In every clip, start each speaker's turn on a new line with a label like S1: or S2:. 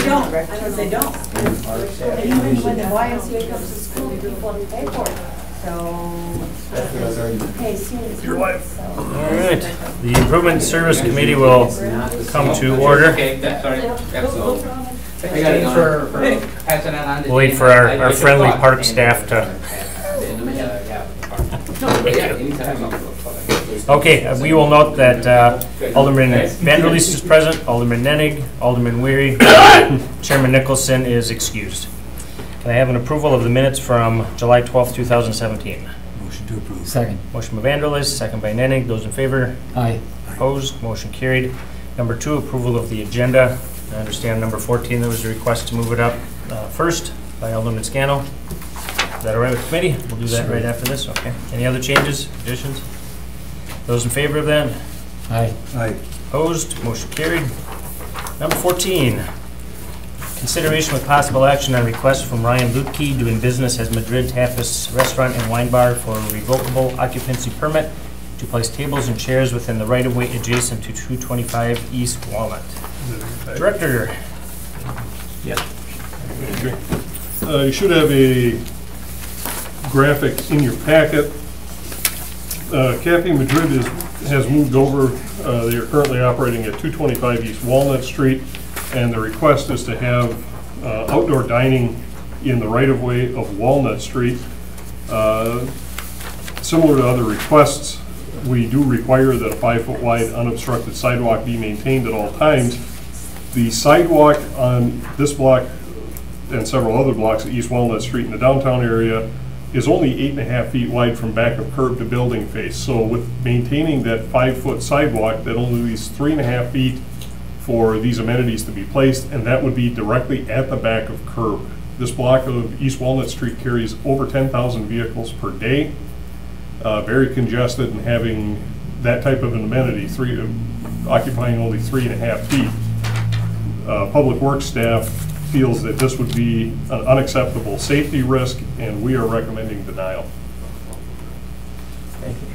S1: don't, because they don't. And even when the YMCA comes to school, people have to pay for it. So, pay seniors.
S2: Your wife.
S1: So.
S3: All right, the Improvement Service Committee will come to order.
S4: Okay, sorry. That's all. I got it for passing that on to
S3: We'll wait
S4: Dana.
S3: for our friendly park staff to. Okay, we will note that Alderman Vanderleest is present, Alderman Nennig, Alderman Weary, Chairman Nicholson is excused. Can I have an approval of the minutes from July 12th, 2017?
S2: Motion to approve.
S5: Second.
S3: Motion by Vanderleest, second by Nennig. Those in favor?
S5: Aye.
S3: Opposed? Motion carried. Number 2, approval of the agenda. I understand number 14, there was a request to move it up first by Alderman Scannell. Is that all right with the committee? We'll do that right after this, okay. Any other changes, additions? Those in favor of that?
S5: Aye.
S2: Aye.
S3: Opposed? Motion carried. Number 14, consideration with possible action on request from Ryan Lutke doing business as Madrid Tapas Restaurant and Wine Bar for a revocable occupancy permit to place tables and chairs within the right-of-way adjacent to 225 East Walnut. Director.
S6: Yeah. You should have a graphic in your packet. Cafe Madrid has moved over. They are currently operating at 225 East Walnut Street, and the request is to have outdoor dining in the right-of-way of Walnut Street. Similar to other requests, we do require that a 5-foot wide unobstructed sidewalk be maintained at all times. The sidewalk on this block and several other blocks at East Walnut Street in the downtown area is only 8.5 feet wide from back of curb to building face. So with maintaining that 5-foot sidewalk, that only leaves 3.5 feet for these amenities to be placed, and that would be directly at the back of curb. This block of East Walnut Street carries over 10,000 vehicles per day. Very congested, and having that type of an amenity, occupying only 3.5 feet. Public Works staff feels that this would be an unacceptable safety risk, and we are recommending denial.
S3: Thank you.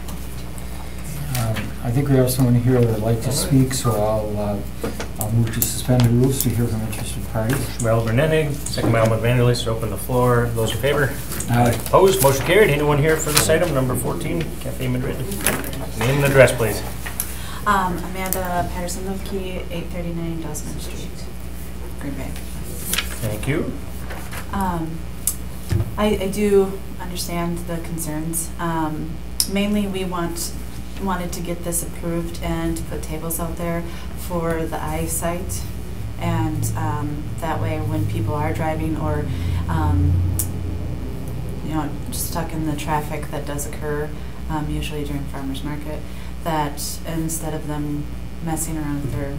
S5: I think we have someone here that would like to speak, so I'll move to suspend the rules to hear from interested parties.
S3: Motion by Alderman Nennig, second by Alderman Vanderleest to open the floor. Those in favor?
S5: Aye.
S3: Opposed? Motion carried. Anyone here for this item, number 14, Cafe Madrid? Name and address, please.
S7: Amanda Patterson Lukey, 839 Desmond Street, Green Bay.
S3: Thank you.
S7: I do understand the concerns. Mainly, we wanted to get this approved and to put tables out there for the eyesight, and that way, when people are driving or stuck in the traffic that does occur, usually during farmers market, that instead of them messing around with their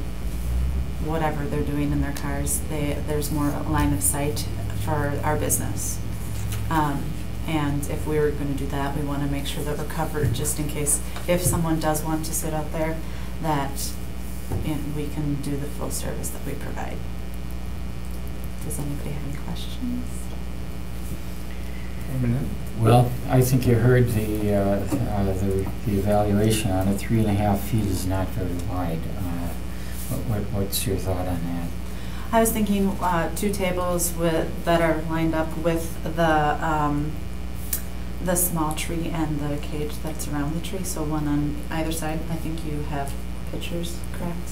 S7: whatever they're doing in their cars, there's more line of sight for our business. And if we were going to do that, we want to make sure that we're covered just in case if someone does want to sit out there, that we can do the full service that we provide. Does anybody have any questions?
S5: Well, I think you heard the evaluation on it. 3.5 feet is not very wide. What's your thought on that?
S7: I was thinking 2 tables that are lined up with the small tree and the cage that's around the tree, so one on either side. I think you have pictures, correct?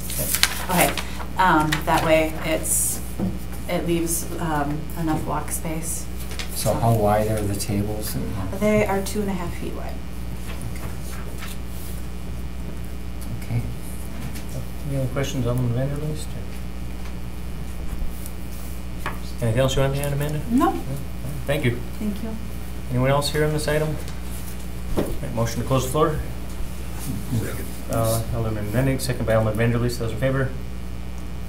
S7: Okay. That way it leaves enough walk space.
S5: So how wide are the tables?
S7: They are 2.5 feet wide.
S5: Okay.
S3: Any other questions, Alderman Vanderleest? Anything else you want to add, Amanda?
S7: No.
S3: Thank you.
S7: Thank you.
S3: Anyone else here on this item? Right, motion to close the floor. Alderman Nennig, second by Alderman Vanderleest. Those in favor?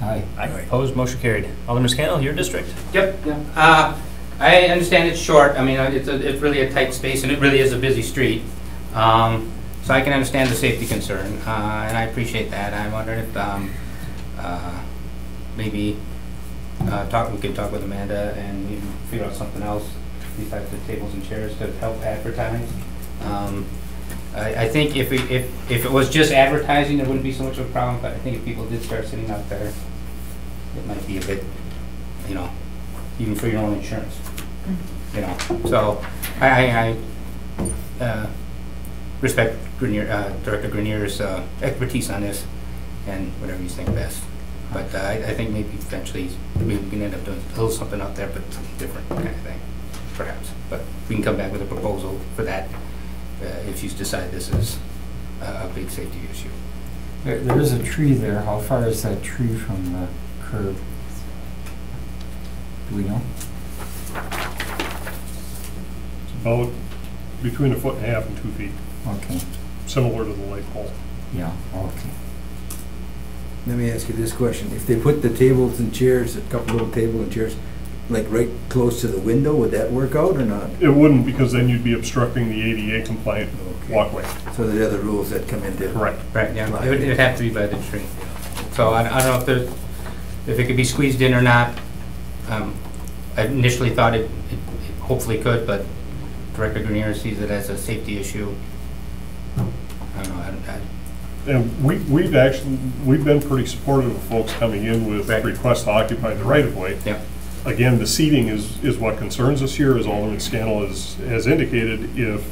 S5: Aye.
S3: Aye. Opposed? Motion carried. Alderman Scannell, your district?
S4: Yep. Yeah. I understand it's short. I mean, it's really a tight space, and it really is a busy street. So I can understand the safety concern, and I appreciate that. I wondered if maybe we could talk with Amanda and maybe figure out something else besides the tables and chairs to help advertise. I think if it was just advertising, there wouldn't be so much of a problem. But I think if people did start sitting out there, it might be a bit you know, even for your own insurance, you know. So I respect Director Grenier's expertise on this and whatever you think best. But I think maybe eventually we can end up doing a little something out there, but something different kind of thing, perhaps. But we can come back with a proposal for that if you decide this is a big safety issue.
S5: There is a tree there. How far is that tree from the curb? Do we know?
S6: It's about between 1.5 feet and 2 feet,
S5: Okay.
S6: similar to the light pole.
S5: Yeah, okay.
S2: Let me ask you this question. If they put the tables and chairs, a couple little table and chairs, like right close to the window, would that work out or not?
S6: It wouldn't, because then you'd be obstructing the ADA compliant
S2: Okay.
S6: walkway.
S2: So there's other rules that come into.
S6: Correct.
S4: Right, yeah, it'd have to be by the tree. So I don't know if it could be squeezed in or not. I initially thought it hopefully could, but Director Grenier sees it as a safety issue. I don't know,
S6: And we've been pretty supportive of folks coming in with
S4: Right.
S6: requests to occupy the right of way.
S4: Yeah.
S6: Again, the seating is what concerns us here, as Alderman Scannell has indicated. If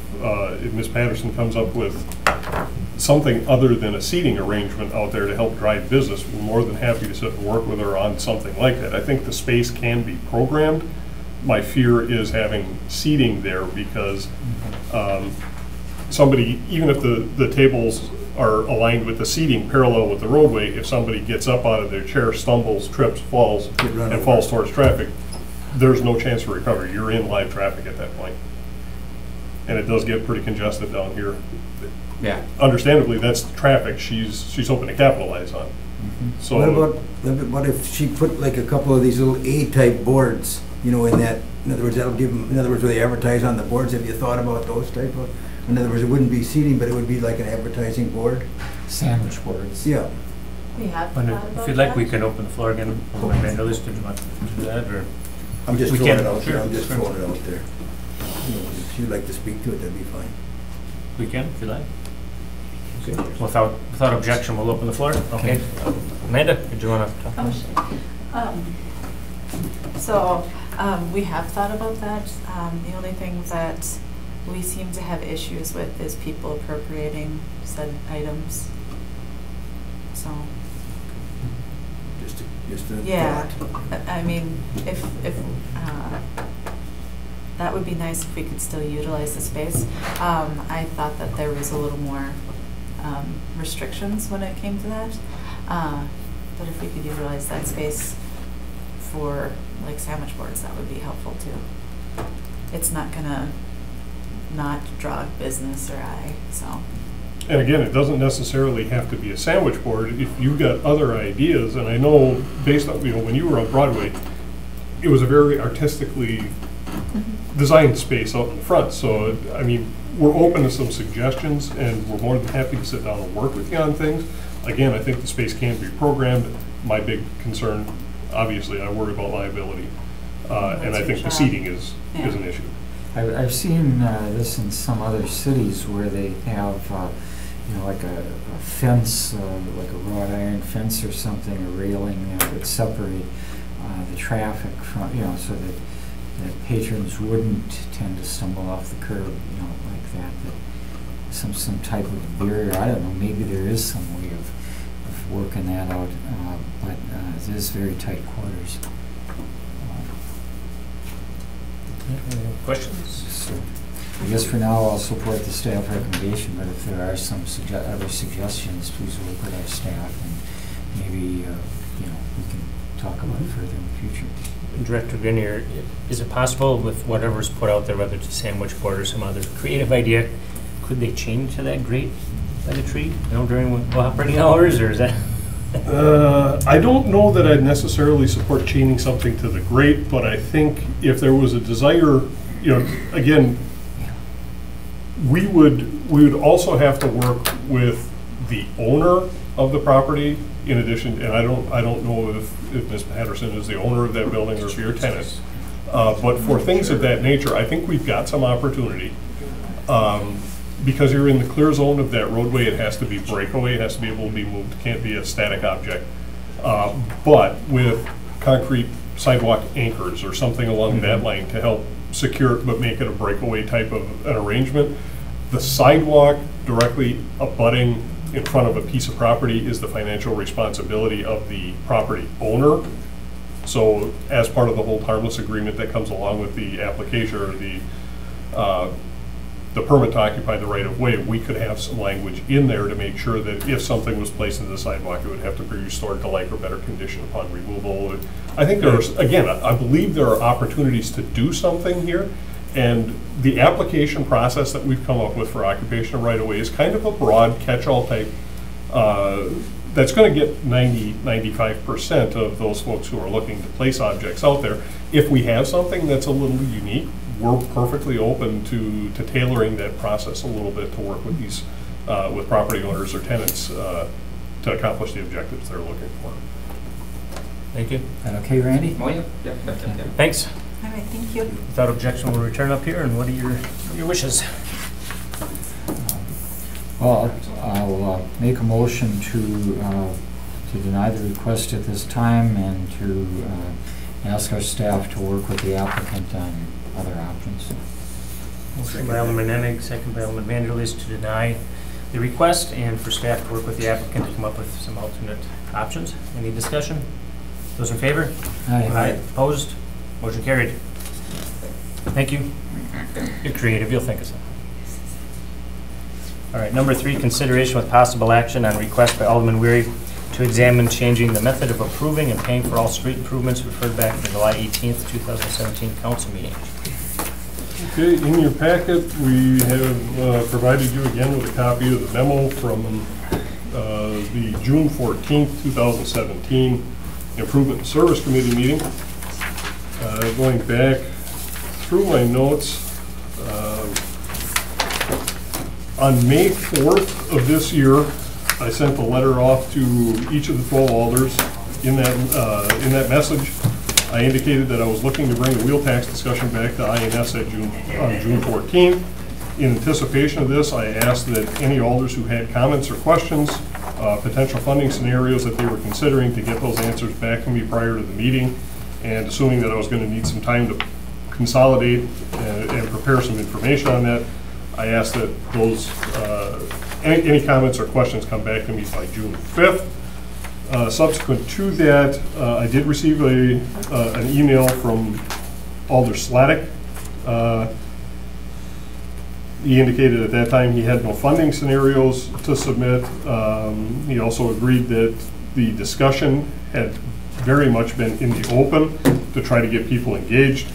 S6: Ms. Patterson comes up with something other than a seating arrangement out there to help drive business, we're more than happy to sit and work with her on something like that. I think the space can be programmed. My fear is having seating there because somebody, even if the tables are aligned with the seating parallel with the roadway, if somebody gets up out of their chair, stumbles, trips, falls, and falls towards traffic, there's no chance for recovery. You're in live traffic at that point. And it does get pretty congested down here.
S4: yeah.
S6: Understandably, that's the traffic she's hoping to capitalize on. So
S2: What if she put like a couple of these little A-type boards, you know, in that, in other words, that'll give them, in other words, where they advertise on the boards, have you thought about those type of, in other words, it wouldn't be seating, but it would be like an advertising board?
S5: Sandwich boards.
S2: Yeah.
S7: We have
S3: But
S7: thought
S3: if
S7: about
S3: you'd like, we
S7: that.
S3: can open the floor again. Alderman Van der List, did you want to do that, or?
S2: I'm just
S3: We
S2: throwing
S3: can,
S2: it out
S3: sure,
S2: there, I'm just
S3: sure.
S2: throwing it out there. You know, if you'd like to speak to it, that'd be fine.
S3: We can, if you like. Without objection, we'll open the floor. Okay. Amanda, did you want to talk?
S7: Oh, sure. So, we have thought about that. The only thing that we seem to have issues with is people appropriating said items. So,
S2: Just a
S7: yeah,
S2: thought.
S7: I mean, if that would be nice if we could still utilize the space. I thought that there was a little more restrictions when it came to that. But if we could utilize that space for like sandwich boards, that would be helpful too. It's not gonna not draw business or eye, so.
S6: And again, it doesn't necessarily have to be a sandwich board. If you've got other ideas, and I know based on, you know, when you were on Broadway, it was a very artistically designed space out in the front. So, I mean, we're open to some suggestions, and we're more than happy to sit down and work with you on things. Again, I think the space can be programmed. My big concern, obviously, I worry about liability. And I think the seating is an issue.
S5: I've seen this in some other cities where they have, you know, like a fence, like a wrought iron fence or something, a railing that would separate the traffic from, you know, so that patrons wouldn't tend to stumble off the curb, you know, like that. That some type of barrier. I don't know. Maybe there is some way of working that out, but it is very tight quarters.
S3: Questions?
S5: So, I guess for now I'll support the staff recommendation, but if there are some other suggestions, please work with our staff and maybe, you know, we can talk about it further in the future.
S3: Director Grenier, is it possible with whatever's put out there, whether it's a sandwich board or some other creative idea, could they change to that grate by the tree, you know, during operating hours, or is that?
S6: I don't know that I'd necessarily support chaining something to the grate, but I think if there was a desire, you know, again, we would also have to work with the owner of the property in addition, and I don't know if Ms. Patterson is the owner of that building or if you're a tenant. But for things of that nature, I think we've got some opportunity. Because you're in the clear zone of that roadway, it has to be breakaway, it has to be able to be moved, it can't be a static object. But with concrete sidewalk anchors or something along that line to help secure it, but make it a breakaway type of an arrangement. The sidewalk directly abutting in front of a piece of property is the financial responsibility of the property owner. So as part of the hold harmless agreement that comes along with the application or the permit to occupy the right of way, we could have some language in there to make sure that if something was placed into the sidewalk, it would have to be restored to like or better condition upon removal. I think there's, again, I believe there are opportunities to do something here. And the application process that we've come up with for occupation of right of way is kind of a broad catch-all type that's going to get 95% of those folks who are looking to place objects out there. If we have something that's a little unique, we're perfectly open to tailoring that process a little bit to work with these with property owners or tenants to accomplish the objectives they're looking for.
S3: Thank you.
S5: Is that okay, Randy?
S4: Oh, yeah. Yeah.
S3: Thanks.
S7: All right, thank you.
S3: Without objection, we'll return up here, and what are your wishes?
S5: Well, I'll make a motion to deny the request at this time and to ask our staff to work with the applicant on other options.
S3: Motion by Alderman Nennig, second by Alderman Vanderleest to deny the request and for staff to work with the applicant to come up with some alternate options. Any discussion? Those in favor?
S5: Aye.
S3: Opposed? Motion carried. Thank you. You're creative, you'll think of something. All right, number 3, consideration with possible action on request by Alderman Weary to examine changing the method of approving and paying for all street improvements referred back to the July 18th, 2017 council meeting.
S6: Okay, in your packet, we have provided you again with a copy of the memo from the June 14th, 2017 Improvement and Service Committee meeting. Going back through my notes, on May 4th of this year, I sent a letter off to each of the 12 alders. In that message, I indicated that I was looking to bring the wheel tax discussion back to INS on June 14th. In anticipation of this, I asked that any alders who had comments or questions, potential funding scenarios that they were considering, to get those answers back to me prior to the meeting. And assuming that I was going to need some time to consolidate and prepare some information on that, I asked that those any comments or questions come back to me by June 5th. Subsequent to that, I did receive an email from Alder Sladek. He indicated at that time he had no funding scenarios to submit. He also agreed that the discussion had very much been in the open to try to get people engaged.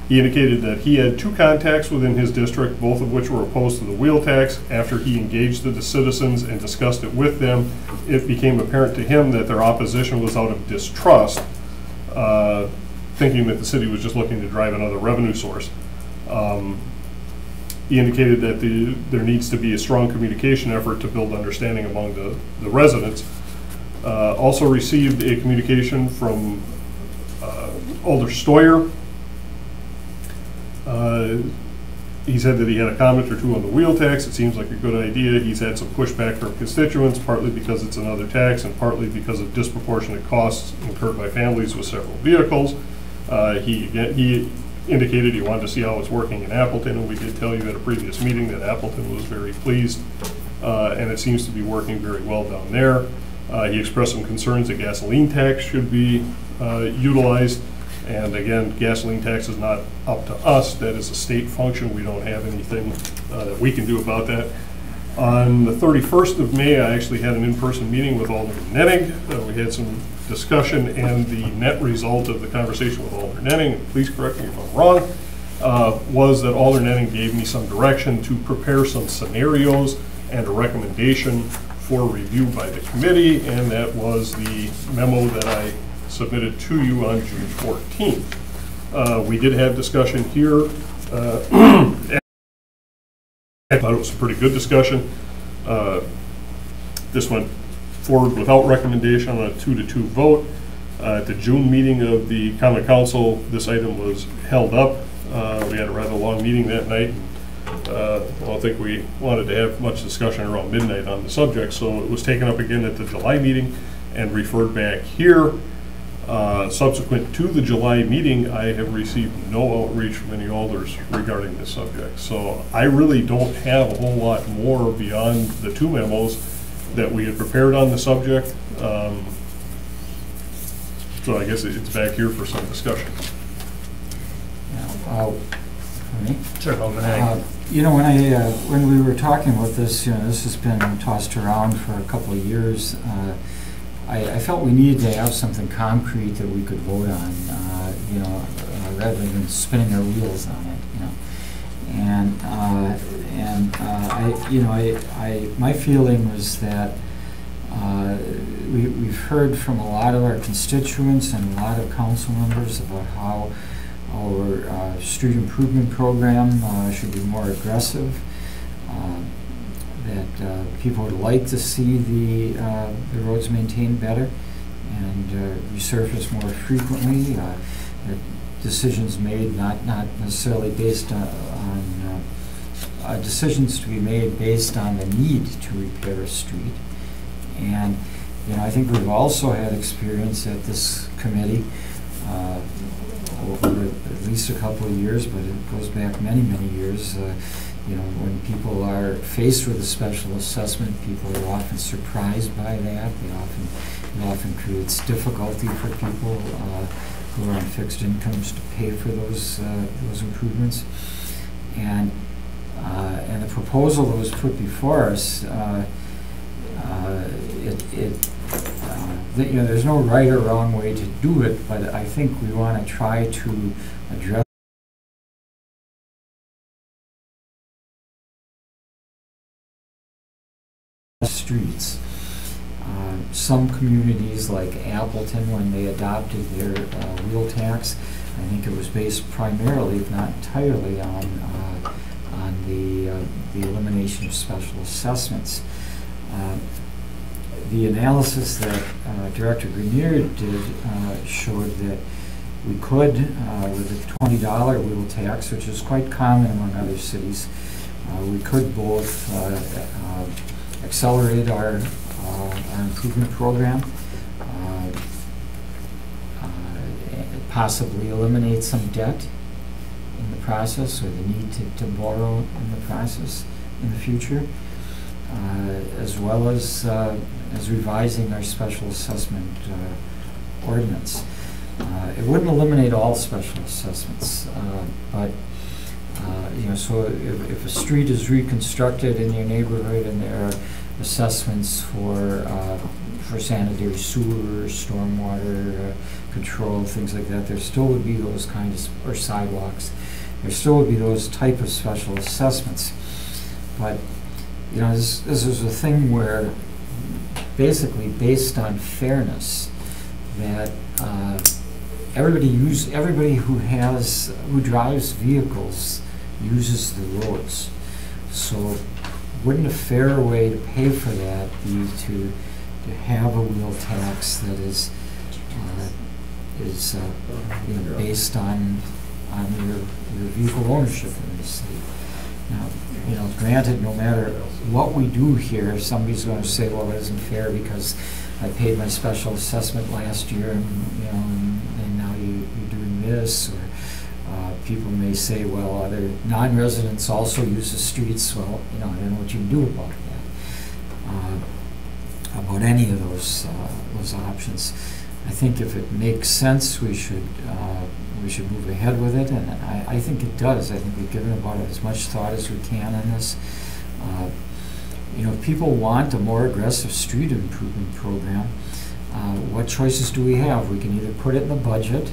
S6: He indicated that he had 2 contacts within his district, both of which were opposed to the wheel tax. After he engaged the citizens and discussed it with them, it became apparent to him that their opposition was out of distrust, thinking that the city was just looking to drive another revenue source. He indicated that there needs to be a strong communication effort to build understanding among the residents. Also received a communication from Alder Stoyer. He said that he had a comment or 2 on the wheel tax. It seems like a good idea. He's had some pushback from constituents, partly because it's another tax and partly because of disproportionate costs incurred by families with several vehicles. He indicated he wanted to see how it's working in Appleton, and we did tell you at a previous meeting that Appleton was very pleased, and it seems to be working very well down there. He expressed some concerns that gasoline tax should be utilized. And again, gasoline tax is not up to us. That is a state function. We don't have anything that we can do about that. On the 31st of May, I actually had an in-person meeting with Alderman Nennig. We had some discussion, and the net result of the conversation with Alderman Nennig, and please correct me if I'm wrong, was that Alderman Nennig gave me some direction to prepare some scenarios and a recommendation for review by the committee, and that was the memo that I submitted to you on June 14th. We did have discussion here. I thought it was a pretty good discussion. This went forward without recommendation on a 2-2 vote. At the June meeting of the Common Council, this item was held up. We had a rather long meeting that night. I don't think we wanted to have much discussion around midnight on the subject, so it was taken up again at the July meeting and referred back here. Subsequent to the July meeting, I have received no outreach from any alders regarding this subject. So I really don't have a whole lot more beyond the 2 memos that we had prepared on the subject. So I guess it's back here for some discussion.
S5: For me?
S3: Sure, Alderman Haig.
S5: You know, when we were talking about this, you know, this has been tossed around for a couple of years. I felt we needed to have something concrete that we could vote on, you know, rather than spinning our wheels on it, you know. My feeling was that we've heard from a lot of our constituents and a lot of council members about how our street improvement program should be more aggressive, that people would like to see the roads maintained better and resurface more frequently, that decisions made not necessarily based on decisions to be made based on the need to repair a street. And you know, I think we've also had experience at this committee over at least a couple of years, but it goes back many, many years. You know, when people are faced with a special assessment, people are often surprised by that. It often creates difficulty for people who are on fixed incomes to pay for those improvements. And the proposal that was put before us, you know, there's no right or wrong way to do it, but I think we want to try to address streets. Some communities like Appleton, when they adopted their wheel tax, I think it was based primarily, if not entirely, on the elimination of special assessments. The analysis that Director Grenier did showed that we could, with a $20 wheel tax, which is quite common among other cities, we could both accelerate our improvement program, possibly eliminate some debt in the process, or the need to borrow in the process in the future, as well as revising our special assessment ordinance. It wouldn't eliminate all special assessments, but you know, so if a street is reconstructed in your neighborhood and there are assessments for sanitary sewer, stormwater control, things like that, there still would be those kinds of, or sidewalks, there still would be those type of special assessments. But you know, this is a thing where basically based on fairness, that everybody who drives vehicles uses the roads. So wouldn't a fair way to pay for that be to have a wheel tax that is you know, based on your vehicle ownership in the city? Now, you know, granted, no matter what we do here, somebody's going to say, well, it isn't fair because I paid my special assessment last year, and you know, and now you're doing this. Or people may say, well, other non-residents also use the streets. Well, you know, I don't know what you can do about that. About any of those options. I think if it makes sense, we should move ahead with it, and I think it does. I think we've given about as much thought as we can on this. You know, if people want a more aggressive street improvement program, what choices do we have? We can either put it in the budget,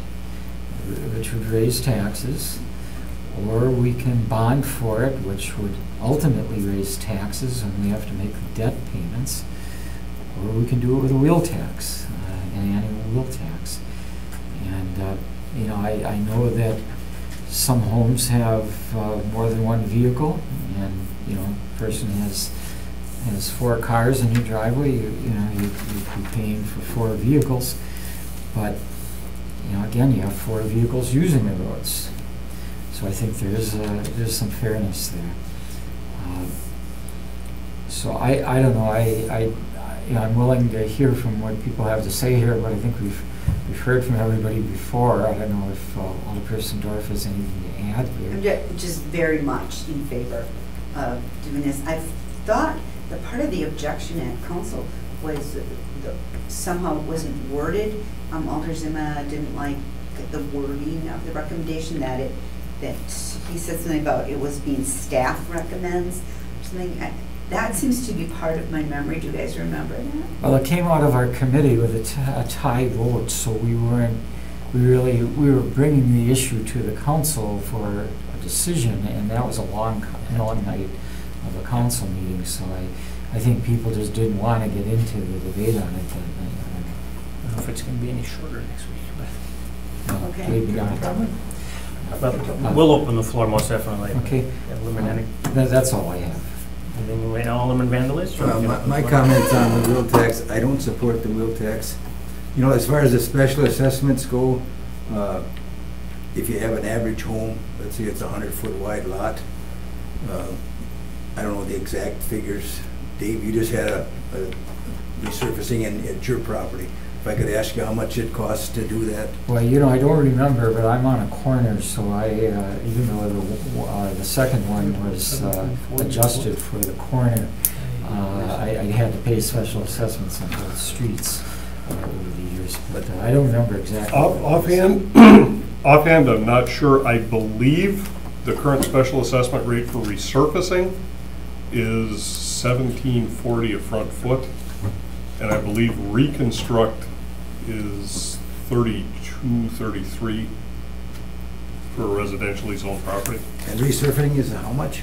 S5: which would raise taxes, or we can bond for it, which would ultimately raise taxes, and we have to make the debt payments, or we can do it with a wheel tax, an annual wheel tax. And you know, I know that some homes have more than one vehicle, and you know, a person has 4 cars in your driveway. You'd be paying for 4 vehicles, but you know, again, you have 4 vehicles using the roads. So I think there's some fairness there. So I don't know. You know, I'm willing to hear from what people have to say here, but I think we've we've heard from everybody before. I don't know if Alderperson Dorf has anything to add
S8: I'm
S5: here.
S8: just very much in favor of doing this. I thought that part of the objection at council was somehow it wasn't worded. Alder Zima didn't like the wording of the recommendation, that he said something about it was being staff recommends or something. That seems to be part of my memory. Do you guys remember that?
S5: Well, it came out of our committee with a tie vote, so we were bringing the issue to the council for a decision, and that was a long night of a council meeting, so I think people just didn't want to get into the debate on it that night.
S3: I don't know if it's going to be any shorter next week, but
S8: Okay.
S5: Maybe not.
S3: but we'll open the floor most definitely.
S5: Okay.
S3: Alderman
S5: That's all I have.
S3: anything right now, Alderman Vandelis?
S2: My comments on the wheel tax, I don't support the wheel tax. You know, as far as the special assessments go, if you have an average home, let's say it's a 100-foot wide lot, I don't know the exact figures. Dave, you just had a resurfacing at your property. If I could ask you how much it costs to do that?
S5: Well, you know, I don't remember, but I'm on a corner, so even though the second one was adjusted for the corner, I had to pay special assessments on both streets over the years, but I don't remember exactly.
S6: Offhand, I'm not sure. I believe the current special assessment rate for resurfacing is $17.40 a front foot, and I believe reconstruct is $32.33 for a residentially zoned property.
S2: And resurfacing is how much?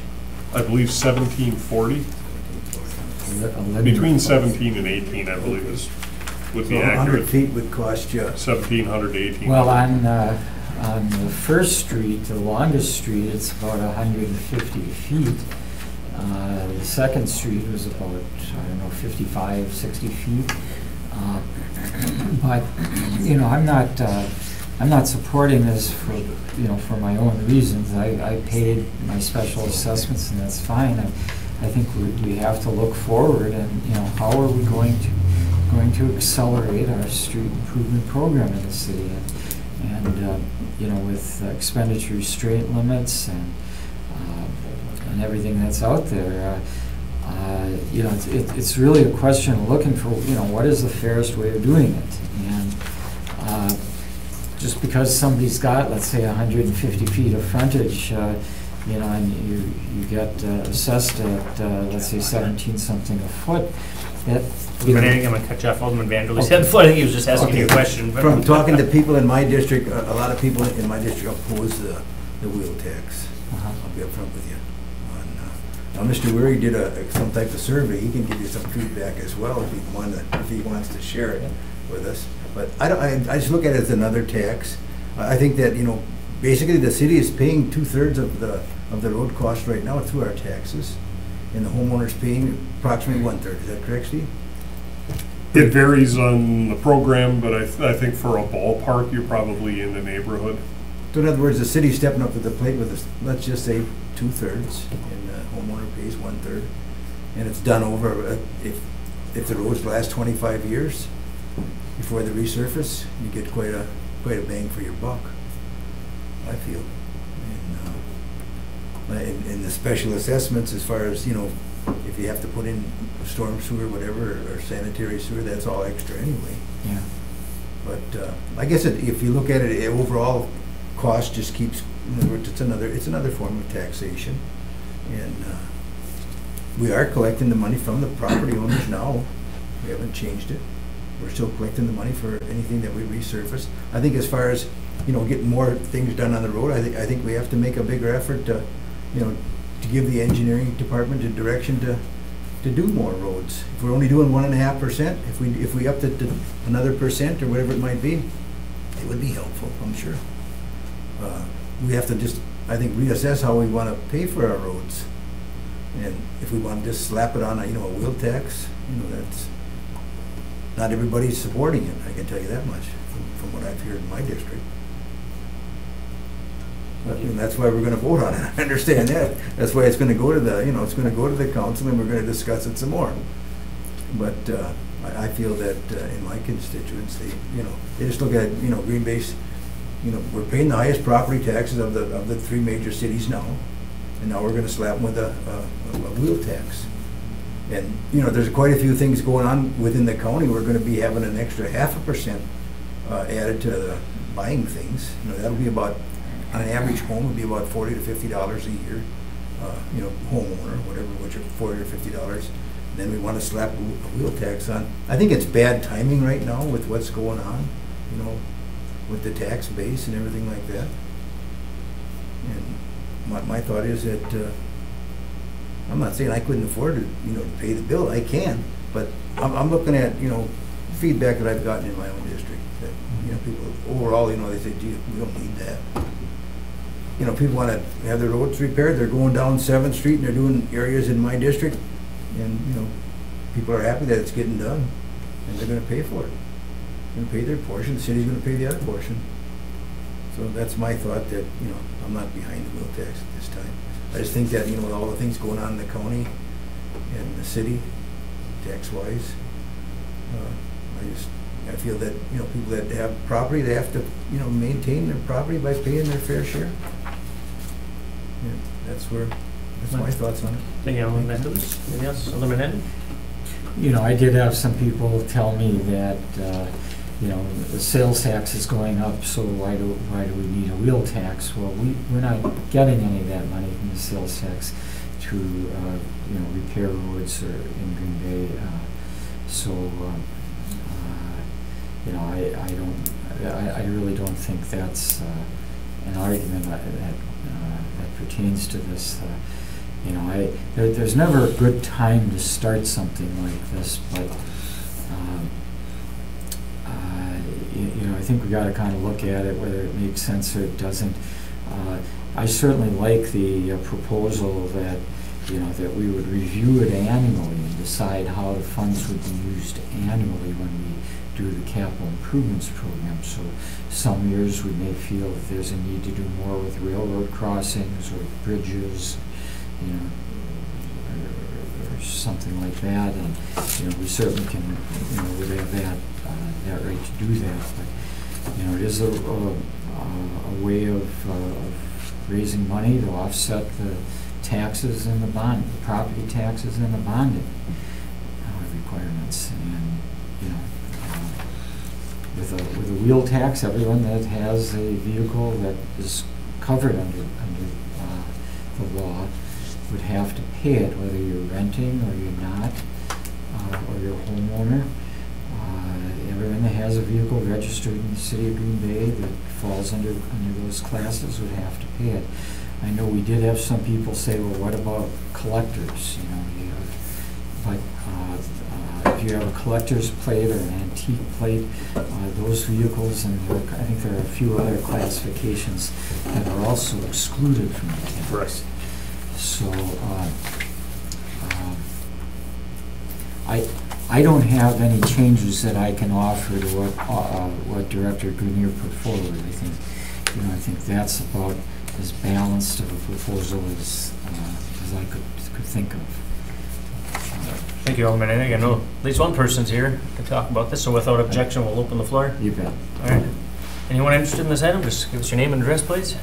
S6: I believe $17.40. Between 17 and 18, I believe, would be
S2: So 100
S6: accurate.
S2: feet would cost you.
S6: 1,700 to 1,800.
S5: Well, on the first street, the longest street, it's about 150 feet. The second street was about, I don't know, 55, 60 feet. But, you know, I'm not supporting this for my own reasons. I paid my special assessments, and that's fine. I think we have to look forward, and, you know, how are we going to accelerate our street improvement program in the city? And you know, with expenditure restraint limits and everything that's out there, you know, it's really a question of looking for, you know, what is the fairest way of doing it. And just because somebody's got, let's say, 150 feet of frontage, you know, and you get assessed at, let's say, 17 something a foot, that, you know,
S3: I'm going to cut you off. Alderman Vandelis had the floor. I think he was just asking you a question. but-
S2: From talking to people in my district, a lot of people in my district oppose the wheel tax. I'll be upfront with you. Now, Mr. Weary did some type of survey. He can give you some feedback as well if he wants to share it with us. But I just look at it as another tax. I think that, you know, basically the city is paying 2/3 of the road cost right now through our taxes, and the homeowner's paying approximately 1/3. Is that correct, Steve?
S6: It varies on the program, but I think for a ballpark, you're probably in the neighborhood.
S2: So in other words, the city's stepping up to the plate with this, let's just say 2/3, and the homeowner pays 1/3. And it's done over, if the roads last 25 years before the resurface, you get quite a bang for your buck, I feel. And the special assessments, as far as, you know, if you have to put in storm sewer, whatever, or sanitary sewer, that's all extra anyway.
S5: yeah.
S2: But I guess if you look at it, overall cost just keeps, in other words, it's another form of taxation. And we are collecting the money from the property owners now. We haven't changed it. We're still collecting the money for anything that we resurface. I think as far as, you know, getting more things done on the road, I think we have to make a bigger effort to, you know, to give the engineering department a direction to do more roads. If we're only doing 1.5%, if we upped it to another percent or whatever it might be, it would be helpful, I'm sure. We have to just, I think, reassess how we want to pay for our roads. And if we want to just slap it on a, you know, a wheel tax, you know, that's, not everybody's supporting it, I can tell you that much, from what I've heard in my district. And that's why we're gonna vote on it, I understand that. That's why it's gonna go to the, you know, it's gonna go to the council, and we're gonna discuss it some more. But, I feel that in my constituents, they just look at, Green Bay's, we're paying the highest property taxes of the 3 major cities now, and now we're gonna slap them with a wheel tax. And, there's quite a few things going on within the county. We're gonna be having an extra 0.5% added to the buying things. That'll be about, on an average home, would be about $40 to $50 a year. Homeowner, whatever, which are $40 or $50. Then we want to slap a wheel tax on. I think it's bad timing right now with what's going on, with the tax base and everything like that. And my thought is that I'm not saying I couldn't afford to, to pay the bill. I can, but I'm looking at, feedback that I've gotten in my own district. That people overall, they say, gee, we don't need that. People want to have their roads repaired. They're going down 7th Street and they're doing areas in my district, and people are happy that it's getting done, and they're going to pay for it. They're going to pay their portion. The city's going to pay the other portion. So that's my thought. That I'm not behind the wheel tax at this time. I just think that with all the things going on in the county and the city, tax-wise, I feel that people that have property, they have to maintain their property by paying their fair share. Yeah, that's my thoughts on it.
S3: Thank you, Alderman Matthews. Anything else, Alderman Henry?
S5: I did have some people tell me that the sales tax is going up, so why do we need a wheel tax? Well, we're not getting any of that money from the sales tax to repair roads or in Green Bay. I really don't think that's an argument that pertains to this. There's never a good time to start something like this, but I think we got to kind of look at it whether it makes sense or it doesn't. I certainly like the proposal that that we would review it annually and decide how the funds would be used annually when we do the capital improvements program. So some years we may feel that there's a need to do more with railroad crossings or bridges, or something like that, and we certainly can, would have that right to do that. But it is a way of raising money to offset the taxes and the property taxes and the bonding requirements. And with a wheel tax, everyone that has a vehicle that is covered under the law would have to pay it, whether you're renting or you're not, or you're a homeowner. Everyone that has a vehicle registered in the city of Green Bay that falls under those classes would have to pay it. I know we did have some people say, well, what about collectors? But if you have a collector's plate or an antique plate, those vehicles, and I think there are a few other classifications that are also excluded from the tax.
S3: Right.
S5: So I don't have any changes that I can offer to what Director Grenier put forward. I think that's about as balanced of a proposal as I could think of.
S3: Thank you, Alderman. I think I know at least one person's here to talk about this, so without objection, we'll open the floor.
S5: You bet.
S3: All right. Anyone interested in this item, just give us your name and address, please.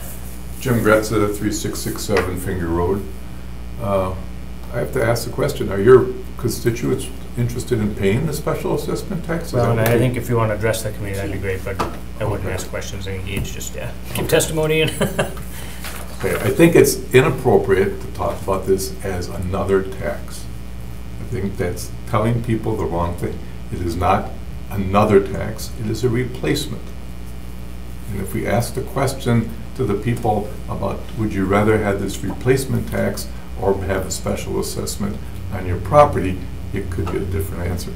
S9: Jim Gretza, 3667 Finger Road. I have to ask the question, are your constituents interested in paying the special assessment tax?
S3: Well, and I think if you want to address the committee, that'd be great, but I wouldn't ask questions and engage, just, give testimony and
S9: Okay, I think it's inappropriate to talk about this as another tax. I think that's telling people the wrong thing. It is not another tax, it is a replacement. And if we ask the question to the people about, would you rather have this replacement tax or have a special assessment on your property, it could be a different answer.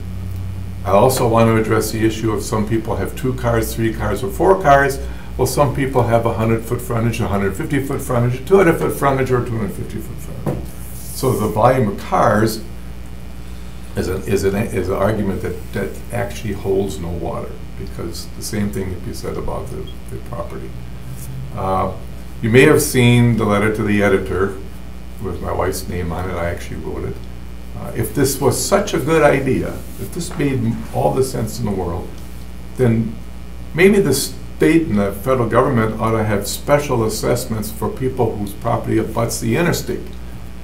S9: I also want to address the issue of some people have 2 cars, 3 cars, or 4 cars. Well, some people have 100-foot frontage, 150-foot frontage, 200-foot frontage, or 250-foot frontage. So the volume of cars is an argument that actually holds no water, because the same thing can be said about the property. You may have seen the letter to the editor with my wife's name on it. I actually wrote it. If this was such a good idea, if this made all the sense in the world, then maybe the state and the federal government ought to have special assessments for people whose property abuts the interstate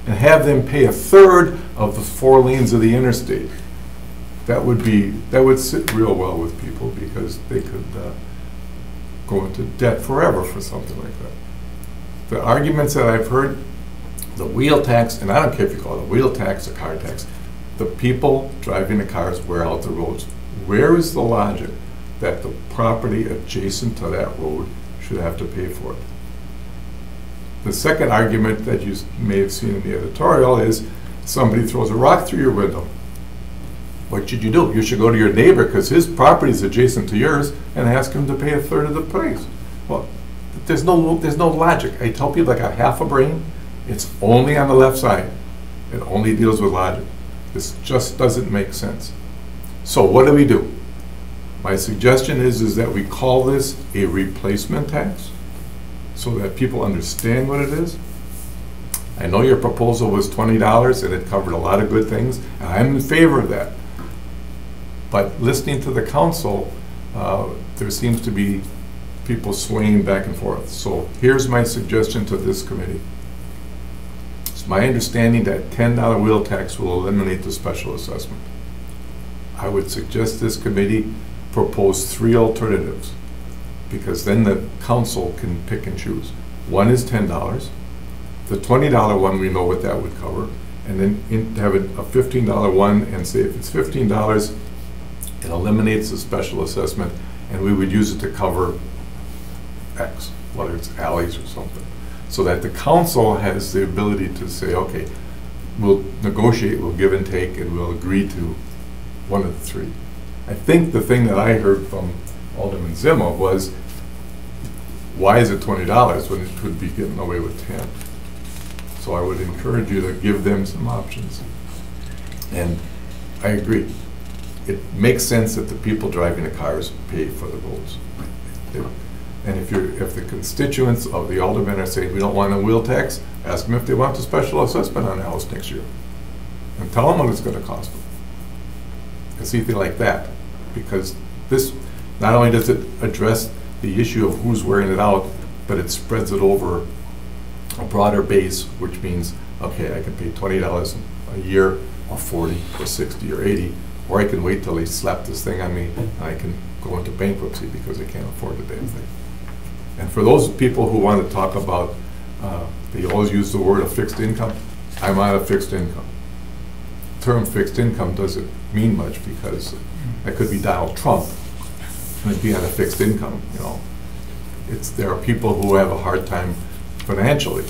S9: and have them pay a third of the 4 lanes of the interstate. That would sit real well with people because they could go into debt forever for something like that. The arguments that I've heard, the wheel tax, and I don't care if you call it a wheel tax or car tax, the people driving the cars wear out the roads. Where is the logic that the property adjacent to that road should have to pay for it? The second argument that you may have seen in the editorial is somebody throws a rock through your window. What should you do? You should go to your neighbor because his property is adjacent to yours and ask him to pay a third of the price. Well, there's no logic. I tell people I got half a brain. It's only on the left side. It only deals with logic. This just doesn't make sense. So what do? My suggestion is that we call this a replacement tax so that people understand what it is. I know your proposal was $20 and it covered a lot of good things, and I'm in favor of that. But listening to the council, there seems to be people swaying back and forth. So here's my suggestion to this committee. It's my understanding that $10 wheel tax will eliminate the special assessment. I would suggest this committee propose 3 alternatives, because then the council can pick and choose. One is $10. The $20 one, we know what that would cover. And then have a $15 one and say if it's $15, it eliminates the special assessment and we would use it to cover X, whether it's alleys or something. So that the council has the ability to say, okay, we'll negotiate, we'll give and take, and we'll agree to one of the 3. I think the thing that I heard from Alderman Zima was, why is it $20 when it could be getting away with 10? So I would encourage you to give them some options. And I agree. It makes sense that the people driving the cars pay for the roads. And if the constituents of the aldermen are saying we don't want a wheel tax, ask them if they want the special assessment on the house next year. And tell them what it's going to cost them. And see if they like that. Because this, not only does it address the issue of who's wearing it out, but it spreads it over a broader base, which means, okay, I can pay $20 a year, or 40, or 60, or 80, or I can wait till they slap this thing on me, and I can go into bankruptcy because I can't afford the damn thing. And for those people who want to talk about, they always use the word of fixed income. I'm on a fixed income. The term fixed income doesn't mean much because I could be Donald Trump and be on a fixed income. You know, there are people who have a hard time financially,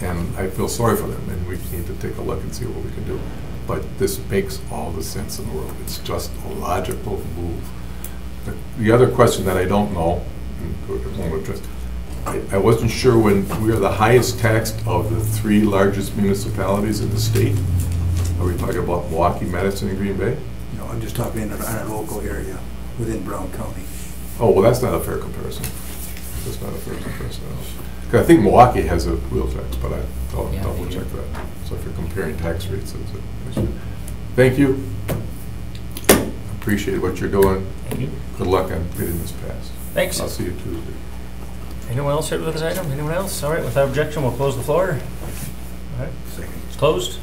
S9: and I feel sorry for them, and we need to take a look and see what we can do. But this makes all the sense in the world. It's just a logical move. The other question that I don't know, I wasn't sure when we are the highest taxed of the 3 largest municipalities in the state. Are we talking about Milwaukee, Madison, and Green Bay?
S2: No, I'm just talking on a local area within Brown County.
S9: Oh, well, that's not a fair comparison. That's not a fair comparison at all. Because I think Milwaukee has a wheel tax, but I'll double check that. So if you're comparing tax rates, it's an issue. Thank you. Appreciate what you're doing.
S3: Thank you.
S9: Good luck on getting this passed.
S3: Thanks.
S9: I'll see you Tuesday.
S3: Anyone else here with this item? Anyone else? All right, without objection, we'll close the floor. All right, it's closed.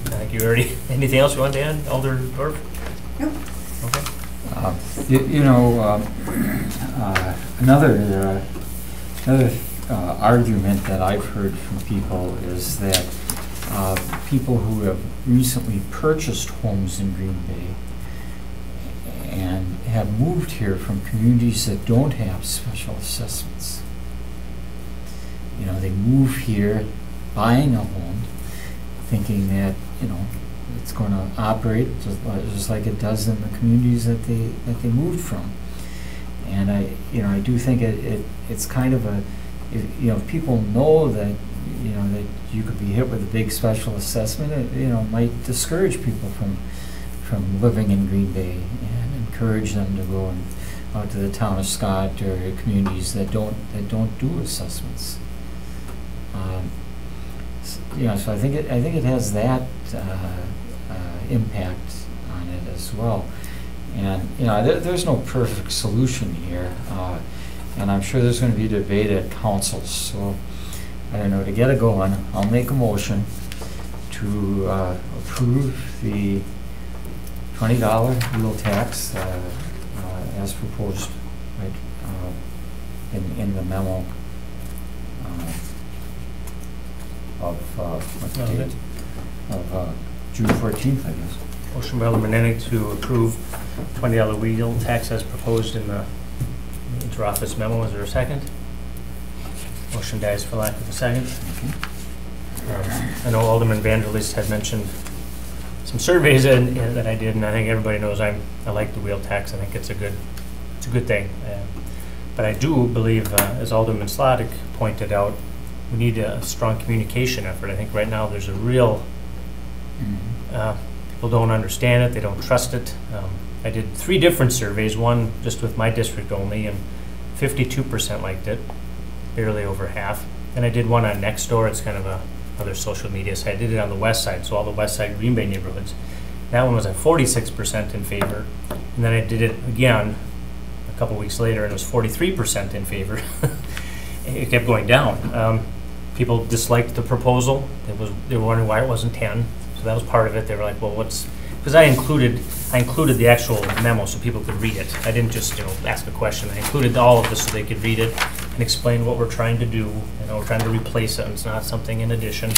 S3: Thank you, already. Anything else you want to add, Alder Dorf?
S8: Nope.
S3: Okay.
S5: Another argument that I've heard from people is that people who have recently purchased homes in Green Bay and have moved here from communities that don't have special assessments. You know, they move here buying a home thinking that, you know, it's going to operate just like it does in the communities that they moved from. And I do think it's kind of a, if people know that, that you could be hit with a big special assessment, it, might discourage people from living in Green Bay and encourage them to go out to the town of Scott or communities that don't do assessments. So I think it has that impact on it as well. And, you know, there's no perfect solution here, and I'm sure there's going to be debate at council. So, I don't know, to get it going, I'll make a motion to approve the $20 wheel tax as proposed, right, in the memo of what date? Of June 14th, I guess.
S3: Motion by Alderman Nenning to approve $20 wheel tax as proposed in the inter-office memo. Is there a second? Motion dies for lack of a second. I know Alderman Vanderleest had mentioned some surveys that I did, and I think everybody knows I like the wheel tax. I think it's a good thing. But I do believe, as Alderman Slotnick pointed out, we need a strong communication effort. I think right now there's a real people don't understand it, they don't trust it. I did 3 different surveys, one just with my district only, and 52% liked it, barely over half. And I did one on Nextdoor, it's kind of another social media site. I did it on the west side, so all the west side Green Bay neighborhoods. That one was at 46% in favor. And then I did it again a couple weeks later, and it was 43% in favor. It kept going down. People disliked the proposal. They were wondering why it wasn't 10. So that was part of it. They were like, well, what's, because I included the actual memo so people could read it. I didn't just, ask a question. I included all of this so they could read it and explain what we're trying to do. We're trying to replace it, and it's not something in addition.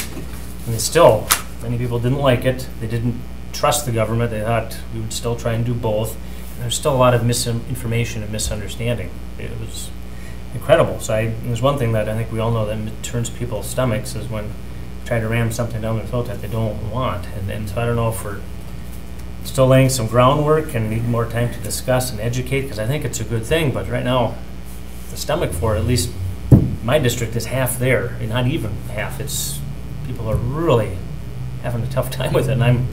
S3: And it's still, many people didn't like it. They didn't trust the government. They thought we would still try and do both. And there's still a lot of misinformation and misunderstanding. It was incredible. So there's one thing that I think we all know that turns people's stomachs is when you try to ram something down their throat that they don't want. And so I don't know if we're still laying some groundwork and need more time to discuss and educate, because I think it's a good thing. But right now, the stomach for it, at least my district, is half there, and not even half. It's people are really having a tough time with it, and I'm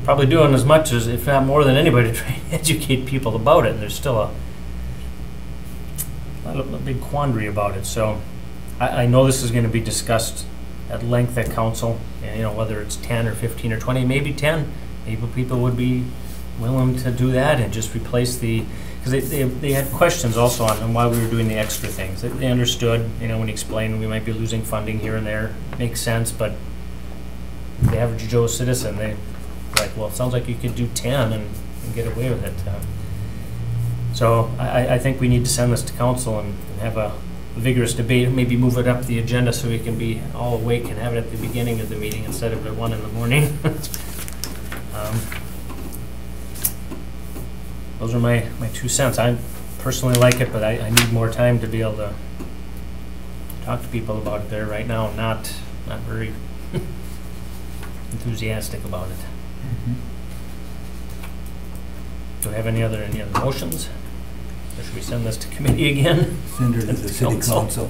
S3: probably doing as much as, if not more than anybody, to try and educate people about it. And there's still a big quandary about it. So I know this is going to be discussed at length at council, and whether it's 10 or 15 or 20, maybe 10. Maybe people would be willing to do that and just replace because they had questions also on why we were doing the extra things. They understood, when you explained we might be losing funding here and there. Makes sense, but the average Joe citizen, they're like, well, it sounds like you could do 10 and get away with it. So I think we need to send this to council and have a vigorous debate, maybe move it up the agenda so we can be all awake and have it at the beginning of the meeting instead of at 1 in the morning. Those are my 2 cents. I personally like it, but I need more time to be able to talk to people about it there right now. Not very enthusiastic about it. Do we have any other motions? Or should we send this to committee again?
S2: Send it to the city council.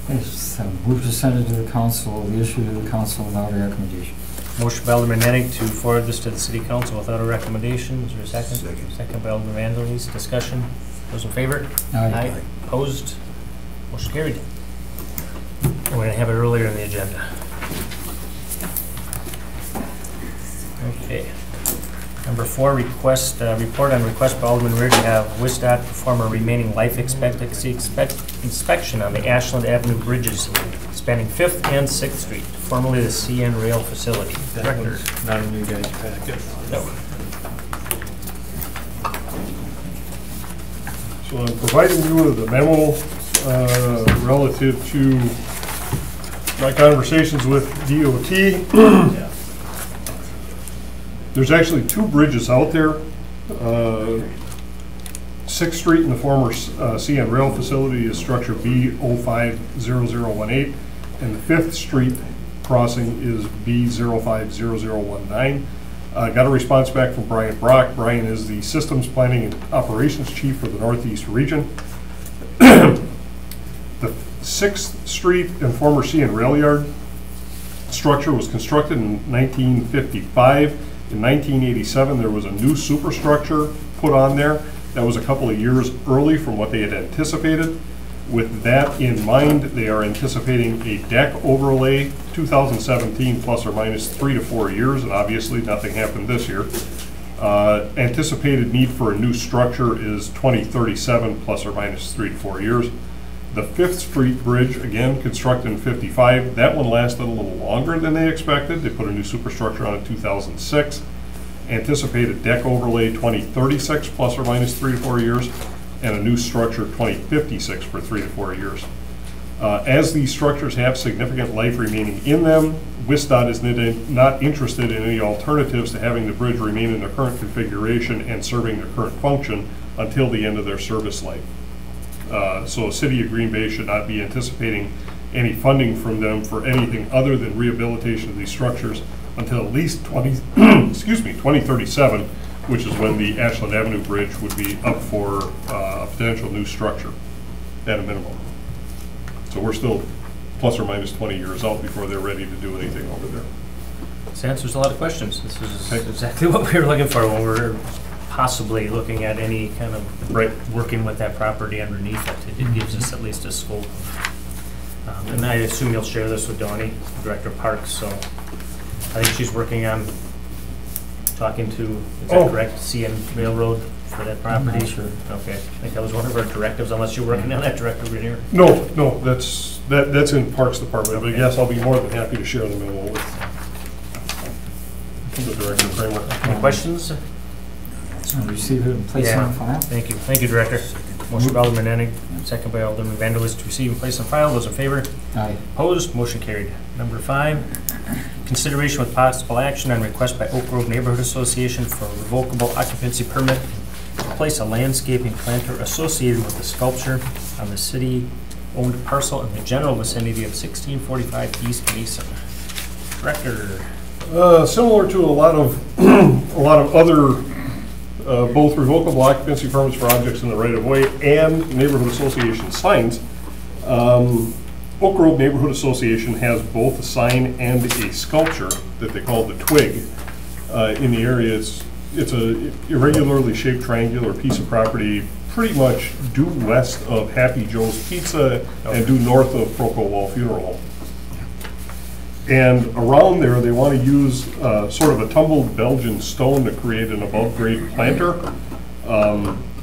S5: Yes, move to send it to the council, the issue to the council without a recommendation.
S3: Motion by Alderman Nenning to forward this to the city council without a recommendation. Is there a second?
S2: Second.
S3: Second by Alderman Vanderleest. Discussion. Those in favor?
S5: Aye.
S3: Opposed? Motion carried. We're going to have it earlier in the agenda. Okay. Number 4, report on request by Alderman Weir to have WSDOT perform a remaining life expectancy inspection on the Ashland Avenue bridges spanning 5th and 6th Street, formerly the CN Rail Facility. Director.
S6: Not in you guys' packet.
S3: No.
S6: So I'm providing you with a memo relative to my conversations with DOT. There's actually 2 bridges out there. 6th Street in the former CN Rail Facility is structure B050018, and the 5th Street crossing is B050019. Got a response back from Brian Brock. Brian is the Systems Planning and Operations Chief for the Northeast region. The 6th Street and former CN Rail Yard structure was constructed in 1955. In 1987, there was a new superstructure put on there. That was a couple of years early from what they had anticipated. With that in mind, they are anticipating a deck overlay 2017 plus or minus 3 to 4 years, and obviously nothing happened this year. Anticipated need for a new structure is 2037 plus or minus 3 to 4 years. The 5th Street Bridge, again, constructed in 55. That one lasted a little longer than they expected. They put a new superstructure on in 2006. Anticipated deck overlay 2036 plus or minus 3 to 4 years, and a new structure 2056 for 3 to 4 years. As these structures have significant life remaining in them, WISDOT is not interested in any alternatives to having the bridge remain in their current configuration and serving their current function until the end of their service life. So the City of Green Bay should not be anticipating any funding from them for anything other than rehabilitation of these structures until at least 2037, which is when the Ashland Avenue Bridge would be up for a potential new structure at a minimum. So we're still plus or minus 20 years out before they're ready to do anything over there.
S3: This answers a lot of questions. This is exactly what we were looking for when we were possibly looking at any kind of working with that property underneath it. It gives us at least a scope. And I assume you'll share this with Donnie, Director of Parks, so I think she's working on talking to, is that correct, CN Railroad for that property?
S5: I'm not sure.
S3: Okay, I think that was one of our directives, unless you're working on that, Director Grenier.
S6: No, that's in Parks Department, but yes, I'll be more than happy to share the memo with the Director of Framework.
S3: Any questions?
S5: Receive it and place it on file.
S3: Thank you, Director. Motion by Alderman Ennig, second by Alderman Vanderlist to receive and place on file. Those in favor?
S5: Aye.
S3: Opposed? Motion carried. Number 5, consideration with possible action on request by Oak Grove Neighborhood Association for a revocable occupancy permit to place a landscaping planter associated with the sculpture on the city-owned parcel in the general vicinity of 1645 East Mason. Director.
S6: Similar to a lot of other both revocable occupancy permits for objects in the right-of-way and neighborhood association signs. Oak Grove Neighborhood Association has both a sign and a sculpture that they call the Twig in the area. It's a irregularly shaped triangular piece of property pretty much due west of Happy Joe's Pizza and due north of Proco Wall Funeral Home. And around there, they want to use sort of a tumbled Belgian stone to create an above-grade planter,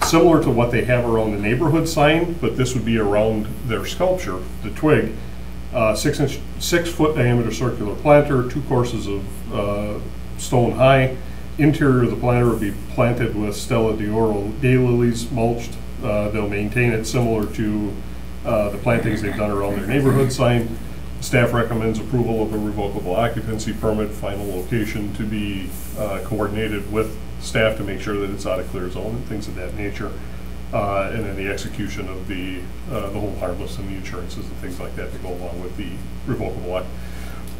S6: similar to what they have around the neighborhood sign, but this would be around their sculpture, the Twig. 6-foot diameter circular planter, 2 courses of stone high. Interior of the planter would be planted with Stella d'Oro daylilies, mulched. They'll maintain it similar to the plantings they've done around their neighborhood sign. Staff recommends approval of a revocable occupancy permit, final location to be coordinated with staff to make sure that it's out of clear zone and things of that nature. And then the execution of the hold harmless and the insurances and things like that to go along with the revocable.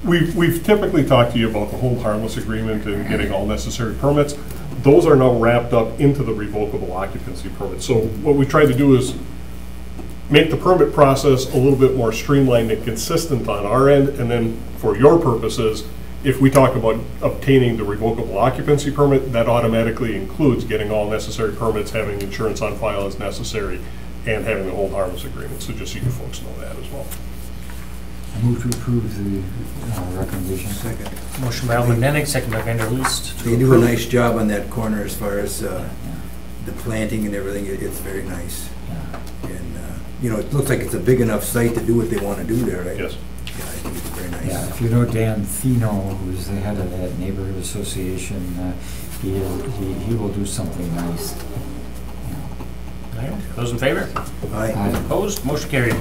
S6: We've typically talked to you about the hold harmless agreement and getting all necessary permits. Those are now wrapped up into the revocable occupancy permit. So what we tried to do is make the permit process a little bit more streamlined and consistent on our end, and then for your purposes, if we talk about obtaining the revocable occupancy permit, that automatically includes getting all necessary permits, having insurance on file as necessary, and having the hold harmless agreement. So just so you folks know that as well.
S5: I move to approve the recommendation.
S2: Second.
S3: Motion by Alderman Ennig, second by Vanderlist.
S2: They do a nice job on that corner as far as the planting and everything. It's very nice. And, you know, it looks like it's a big enough site to do what they want to do there, right?
S6: Yes.
S2: Yeah, I think it's very nice.
S5: Yeah, if you know Dan Thino, who's the head of that neighborhood association, he will do something nice.
S3: Those in favor?
S2: Aye.
S3: Opposed? Motion carried.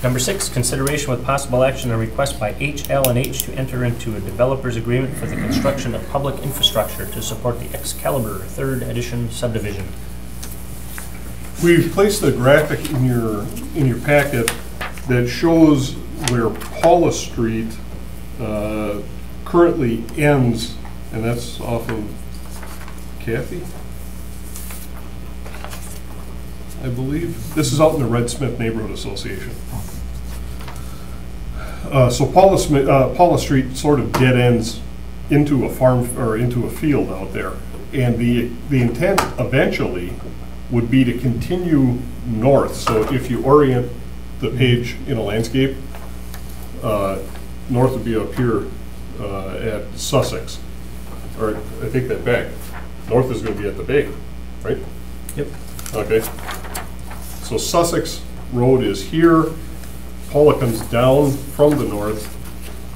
S3: Number 6, consideration with possible action on request by HL&H to enter into a developer's agreement for the construction of public infrastructure to support the Excalibur 3rd Edition subdivision.
S6: We've placed a graphic in your packet that shows where Paula Street currently ends, and that's off of Kathy, I believe. This is out in the Red Smith Neighborhood Association. So Paula Street sort of dead ends into a farm or into a field out there, and the intent eventually would be to continue north. So if you orient the page in a landscape, north would be up here at Sussex. Or I take that back. North is going to be at the bay, right?
S3: Yep.
S6: Okay. So Sussex Road is here. Paula comes down from the north.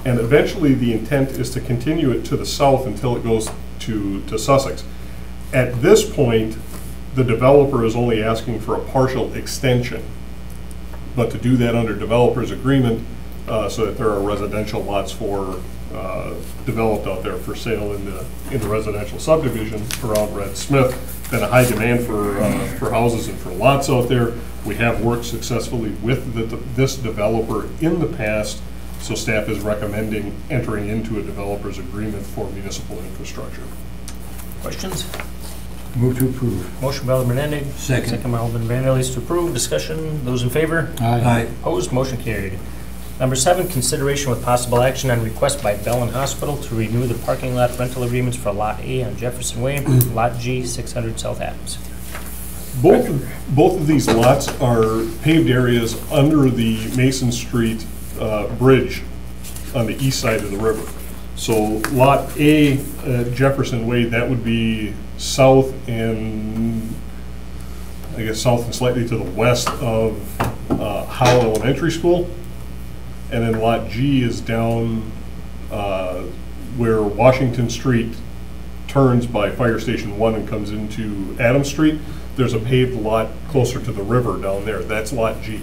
S6: And eventually the intent is to continue it to the south until it goes to Sussex. At this point, the developer is only asking for a partial extension. But to do that under developer's agreement, so that there are residential lots developed out there for sale in the residential subdivision around Red Smith. Been a high demand for houses and for lots out there. We have worked successfully with this developer in the past, so staff is recommending entering into a developer's agreement for municipal infrastructure.
S3: Questions?
S2: Move to approve.
S3: Motion by Alderman Endig.
S2: Second.
S3: Second by Alderman Vanderleest to approve. Discussion. Those in favor?
S2: Aye.
S3: Opposed? Motion carried. Number 7, consideration with possible action on request by Bellin Hospital to renew the parking lot rental agreements for Lot A on Jefferson Way, Lot G, 600 South Adams.
S6: Both of these lots are paved areas under the Mason Street bridge on the east side of the river. So Lot A, Jefferson Way, that would be south and, I guess, south and slightly to the west of Howell Elementary School. And then Lot G is down where Washington Street turns by Fire Station 1 and comes into Adams Street. There's a paved lot closer to the river down there. That's Lot G.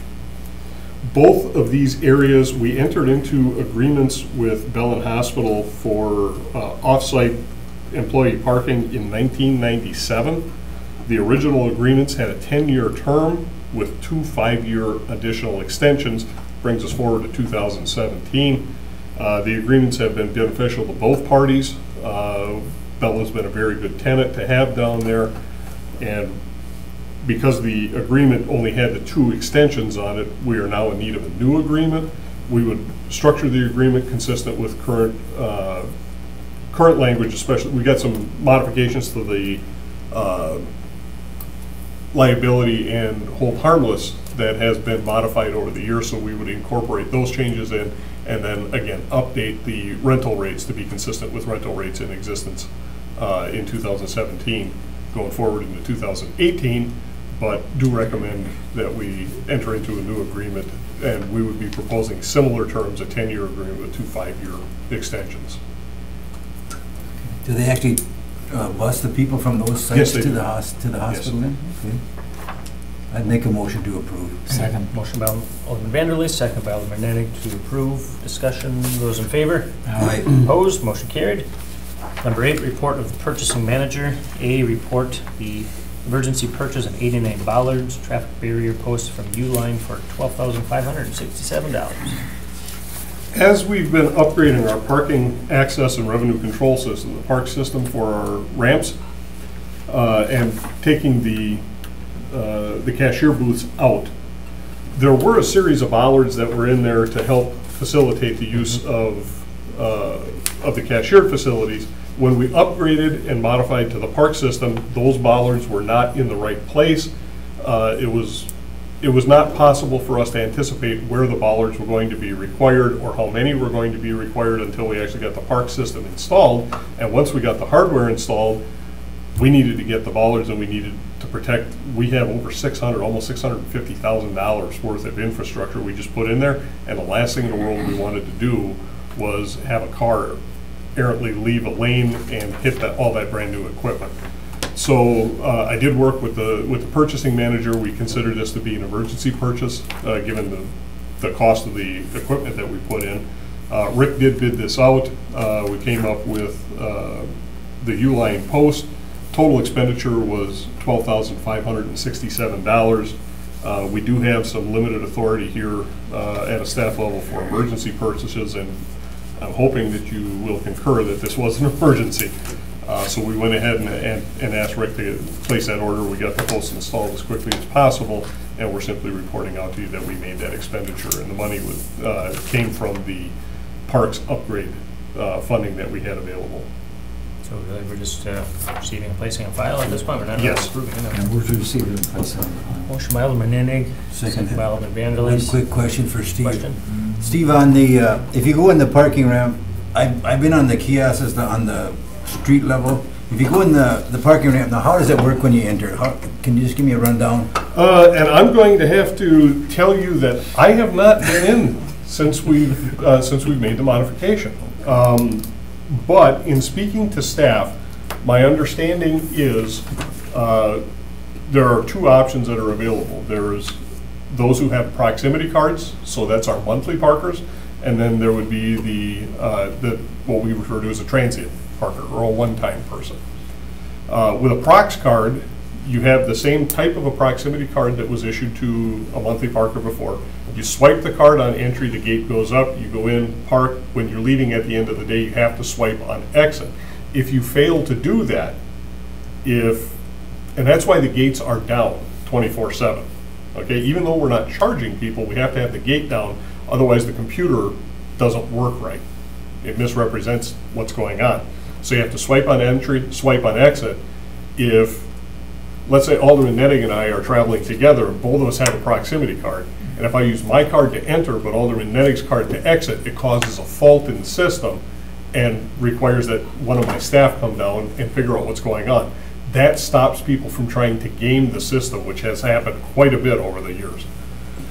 S6: Both of these areas, we entered into agreements with Bellin Hospital for off-site employee parking in 1997. The original agreements had a 10-year term with 2 5-year additional extensions. Brings us forward to 2017. The agreements have been beneficial to both parties. Bellin's been a very good tenant to have down there, and because the agreement only had the 2 extensions on it, we are now in need of a new agreement. We would structure the agreement consistent with current language, especially. We got some modifications to the liability and hold harmless that has been modified over the years, so we would incorporate those changes in, and then again update the rental rates to be consistent with rental rates in existence in 2017 going forward into 2018, but do recommend that we enter into a new agreement, and we would be proposing similar terms, a 10-year agreement with 2 5-year extensions.
S2: Do they actually bus the people from those sites to the hospital then? Okay. I'd make a motion to approve.
S3: Second. Motion by Alderman Vanderleest, second by Alderman Endig to approve. Discussion. Those in favor?
S2: Aye.
S3: Opposed? Motion carried. Number 8, report of the purchasing manager. A, report the emergency purchase of 89 bollards, traffic barrier posts from Uline for $12,567.
S6: As we've been upgrading our parking access and revenue control system, the park system for our ramps, and taking the cashier booths out, there were a series of bollards that were in there to help facilitate the use of the cashier facilities. When we upgraded and modified to the park system, those bollards were not in the right place. It was not possible for us to anticipate where the bollards were going to be required or how many were going to be required until we actually got the park system installed. And once we got the hardware installed, we needed to get the bollards, and we needed to protect. We have over almost $650,000 worth of infrastructure we just put in there, and the last thing in the world we wanted to do was have a car errantly leave a lane and hit all that brand new equipment. So I did work with the purchasing manager. We considered this to be an emergency purchase, given the cost of the equipment that we put in. Rick did bid this out. We came up with the Uline post. Total expenditure was $12,567. We do have some limited authority here at a staff level for emergency purchases, and I'm hoping that you will concur that this was an emergency. So we went ahead and asked Rick to place that order. We got the post installed as quickly as possible, and we're simply reporting out to you that we made that expenditure, and the money came from the parks upgrade funding that we had available.
S3: So really, we're just receiving and placing on file at this point, we're not really
S6: Yes.
S3: approving it.
S5: And we're receiving and place on.
S3: Motion by Alderman Nennig, second by Alderman
S2: One
S3: Vanderleest.
S2: quick question for Steve.
S3: Question?
S2: Steve, on the, if you go in the parking ramp, I've been on the kiosks on the street level. If you go in the parking ramp, now how does it work when you enter? Can you just give me a rundown?
S6: And I'm going to have to tell you that I have not been in since we've made the modification. But in speaking to staff, my understanding is there are two options that are available. There's those who have proximity cards, so that's our monthly parkers, and then there would be the what we refer to as a transient parker or a one-time person. With a Prox card, you have the same type of a proximity card that was issued to a monthly parker before. You swipe the card on entry, the gate goes up, you go in, park. When you're leaving at the end of the day, you have to swipe on exit. If you fail to do that, and that's why the gates are down 24/7. Okay, even though we're not charging people, we have to have the gate down, otherwise the computer doesn't work right. It misrepresents what's going on. So you have to swipe on entry, swipe on exit. If, let's say Alderman Nennig and I are traveling together, and both of us have a proximity card, and if I use my card to enter, but Alderman Nedig's card to exit, it causes a fault in the system and requires that one of my staff come down and figure out what's going on. That stops people from trying to game the system, which has happened quite a bit over the years.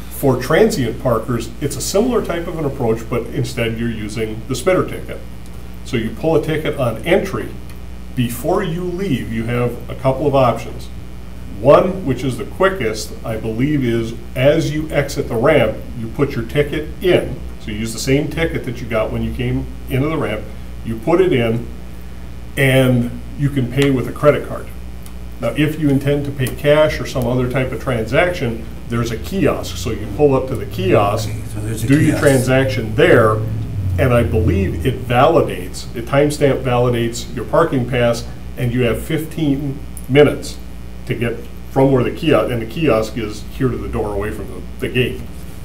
S6: For transient parkers, it's a similar type of an approach, but instead you're using the spitter ticket. So you pull a ticket on entry. Before you leave, you have a couple of options. One, which is the quickest, I believe, is as you exit the ramp, you put your ticket in. So you use the same ticket that you got when you came into the ramp, you put it in, and you can pay with a credit card. Now, if you intend to pay cash or some other type of transaction, there's a kiosk. So you pull up to the kiosk,
S2: Okay, so there's a
S6: do your
S2: kiosk.
S6: transaction there, and I believe it timestamp validates your parking pass, and you have 15 minutes to get from where the kiosk, and the kiosk is here to the door away from the gate,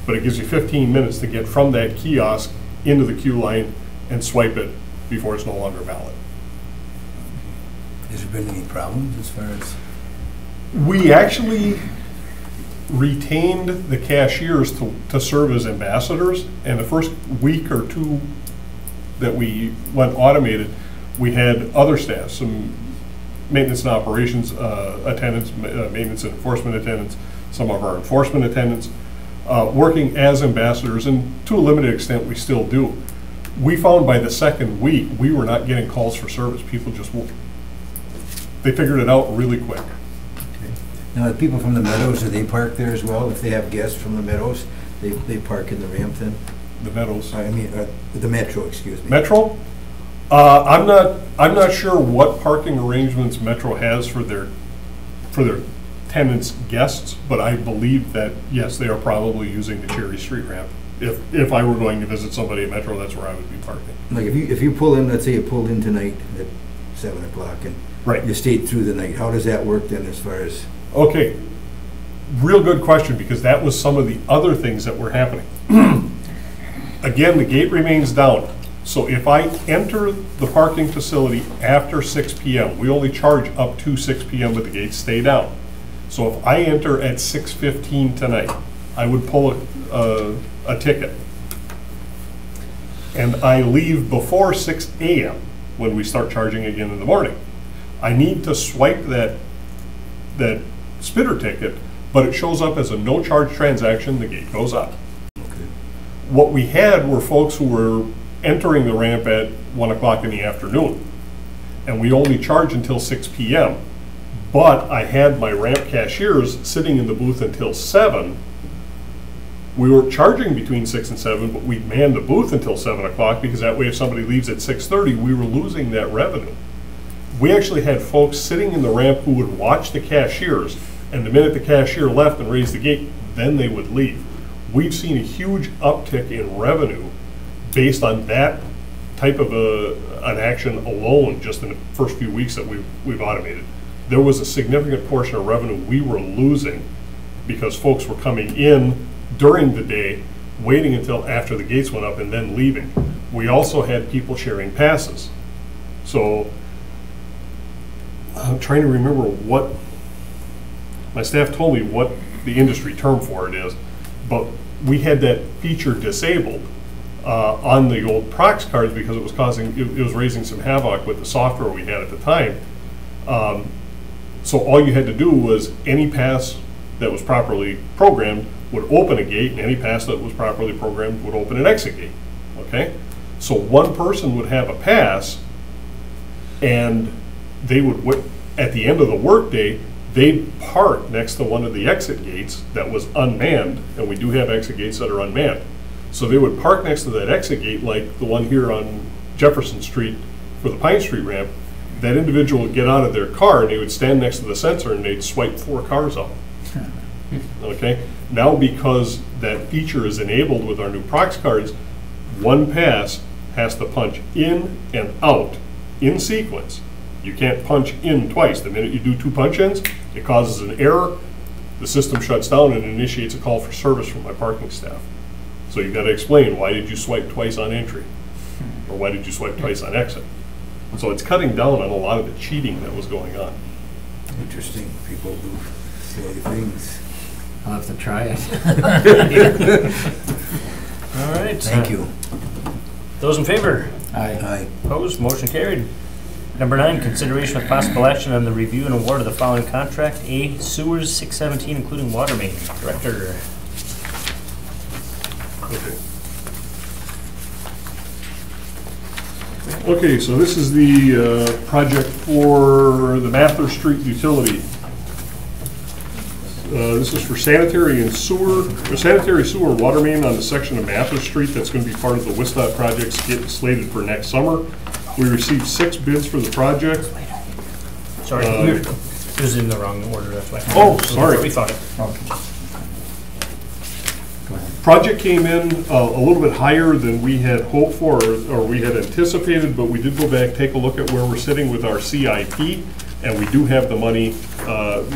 S6: but it gives you 15 minutes to get from that kiosk into the queue line and swipe it before it's no longer valid.
S2: Has there been any problems as far as?
S6: We actually retained the cashiers to serve as ambassadors, and the first week or two that we went automated, we had other staff, some maintenance and operations attendants, maintenance and enforcement attendants, some of our enforcement attendants, working as ambassadors, and to a limited extent we still do. We found by the second week we were not getting calls for service. People just they figured it out really quick.
S2: Now, the people from the Meadows, do they park there as well? If they have guests from the Meadows, they park in the ramp then?
S6: The Meadows.
S2: I mean, the Metro, excuse me.
S6: Metro? I'm not sure what parking arrangements Metro has for their tenants' guests, but I believe that, yes, they are probably using the Cherry Street ramp. If I were going to visit somebody at Metro, that's where I would be parking.
S2: Like if you pull in, let's say you pulled in tonight at 7 o'clock and
S6: Right.
S2: you stayed through the night, how does that work then as far as?
S6: Okay, real good question, because that was some of the other things that were happening. Again, the gate remains down. So if I enter the parking facility after 6 p.m., we only charge up to 6 p.m., but the gates stay down. So if I enter at 6:15 tonight, I would pull a ticket. And I leave before 6 a.m. when we start charging again in the morning. I need to swipe that spitter ticket, but it shows up as a no-charge transaction, the gate goes up.
S2: Okay.
S6: What we had were folks who were entering the ramp at 1 o'clock in the afternoon, and we only charge until 6 p.m. But I had my ramp cashiers sitting in the booth until 7. We were charging between 6 and 7, but we manned the booth until 7 o'clock, because that way if somebody leaves at 6:30, we were losing that revenue. We actually had folks sitting in the ramp who would watch the cashiers, and the minute the cashier left and raised the gate, then they would leave. We've seen a huge uptick in revenue based on that type of an action alone, just in the first few weeks that we've automated. There was a significant portion of revenue we were losing because folks were coming in during the day, waiting until after the gates went up, and then leaving. We also had people sharing passes. So I'm trying to remember what, my staff told me what the industry term for it is, but we had that feature disabled on the old Prox cards because it was it was raising some havoc with the software we had at the time. So all you had to do was any pass that was properly programmed would open a gate, and any pass that was properly programmed would open an exit gate, okay? So one person would have a pass, and they would, at the end of the workday, they'd park next to one of the exit gates that was unmanned, and we do have exit gates that are unmanned. So they would park next to that exit gate, like the one here on Jefferson Street for the Pine Street ramp. That individual would get out of their car, and they would stand next to the sensor, and they'd swipe 4 cars out. Okay? Now, because that feature is enabled with our new Prox cards, one pass has to punch in and out in sequence. You can't punch in twice. The minute you do 2 punch-ins, it causes an error, the system shuts down and initiates a call for service from my parking staff. So you've got to explain, why did you swipe twice on entry? Or why did you swipe twice on exit? So it's cutting down on a lot of the cheating that was going on.
S2: Interesting. People do silly things.
S5: I'll have to try it.
S3: All right.
S2: Thank you.
S3: Those in favor?
S2: Aye.
S3: Opposed? Motion carried. Number 9, consideration with possible action on the review and award of the following contract. A, Sewers 617, including water main. Director.
S6: Okay, so this is the project for the Mather Street utility. This is for sanitary sewer water main on the section of Mather Street that's going to be part of the WISDOT project slated for next summer. We received 6 bids for the project.
S3: Sorry, it was in the wrong order, that's why.
S6: Oh, sorry.
S3: We thought it.
S6: Project came in a little bit higher than we had hoped for or we had anticipated, but we did go back, take a look at where we're sitting with our CIP, and we do have the money.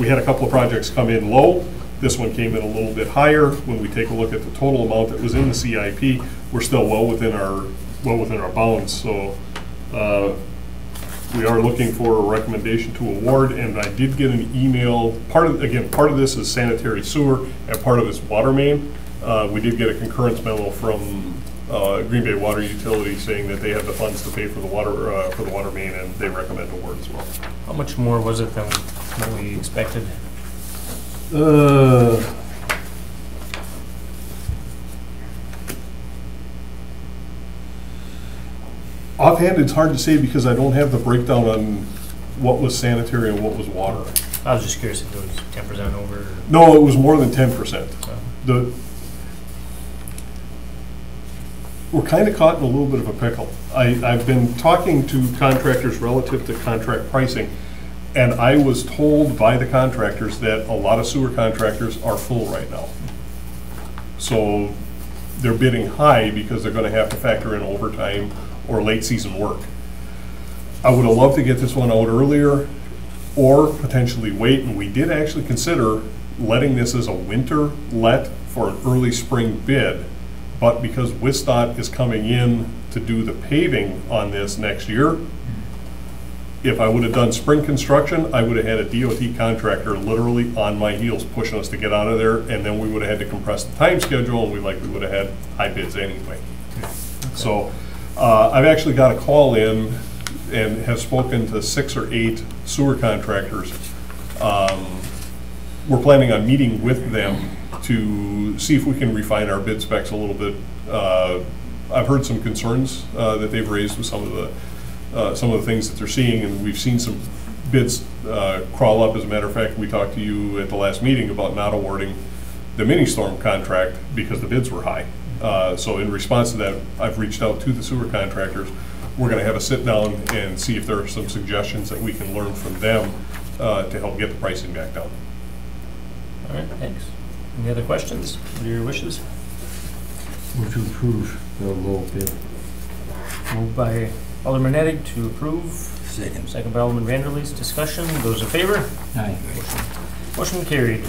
S6: We had a couple of projects come in low. This one came in a little bit higher. When we take a look at the total amount that was in the CIP, we're still well within our bounds. So we are looking for a recommendation to award, and I did get an email. Part of this is sanitary sewer, and part of it's water main. We did get a concurrence memo from Green Bay Water Utility saying that they have the funds to pay for the water main, and they recommend award as well.
S3: How much more was it than we expected?
S6: Offhand, it's hard to say because I don't have the breakdown on what was sanitary and what was water.
S3: I was just curious if it was 10% over.
S6: No, it was more than 10%. We're kind of caught in a little bit of a pickle. I've been talking to contractors relative to contract pricing, and I was told by the contractors that a lot of sewer contractors are full right now. So they're bidding high because they're going to have to factor in overtime or late season work. I would have loved to get this one out earlier or potentially wait, and we did actually consider letting this as a winter let for an early spring bid. But because WISDOT is coming in to do the paving on this next year, if I would have done spring construction, I would have had a DOT contractor literally on my heels pushing us to get out of there, and then we would have had to compress the time schedule, and we likely would have had high bids anyway. Okay. So I've actually got a call in and have spoken to 6 or 8 sewer contractors. We're planning on meeting with them to see if we can refine our bid specs a little bit. I've heard some concerns that they've raised with some of the things that they're seeing, and we've seen some bids crawl up. As a matter of fact, we talked to you at the last meeting about not awarding the mini storm contract because the bids were high. So in response to that, I've reached out to the sewer contractors. We're going to have a sit down and see if there are some suggestions that we can learn from them to help get the pricing back down.
S3: All right, thanks. Any other questions? What are your wishes?
S5: Move to approve the low bid.
S3: Moved by Alderman Eddig to approve.
S2: Second.
S3: Second by Alderman Vanderleest. Discussion. Those in favor?
S5: Aye.
S3: Motion carried.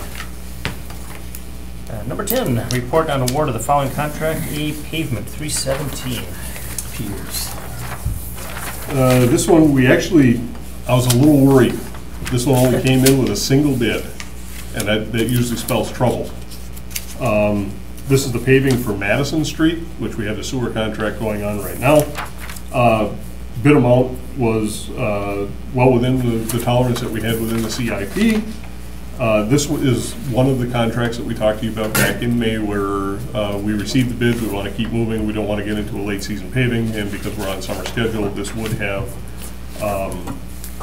S3: Number 10, report on award of the following contract. A, pavement 317.
S5: Peters.
S6: This one, I was a little worried This one only came in with a single bid, and that usually spells trouble. This is the paving for Madison Street, which we have the sewer contract going on right now. Bid amount was well within the tolerance that we had within the CIP. This is one of the contracts that we talked to you about back in May, where we received the bids, we want to keep moving, we don't want to get into a late season paving, and because we're on summer schedule, this would have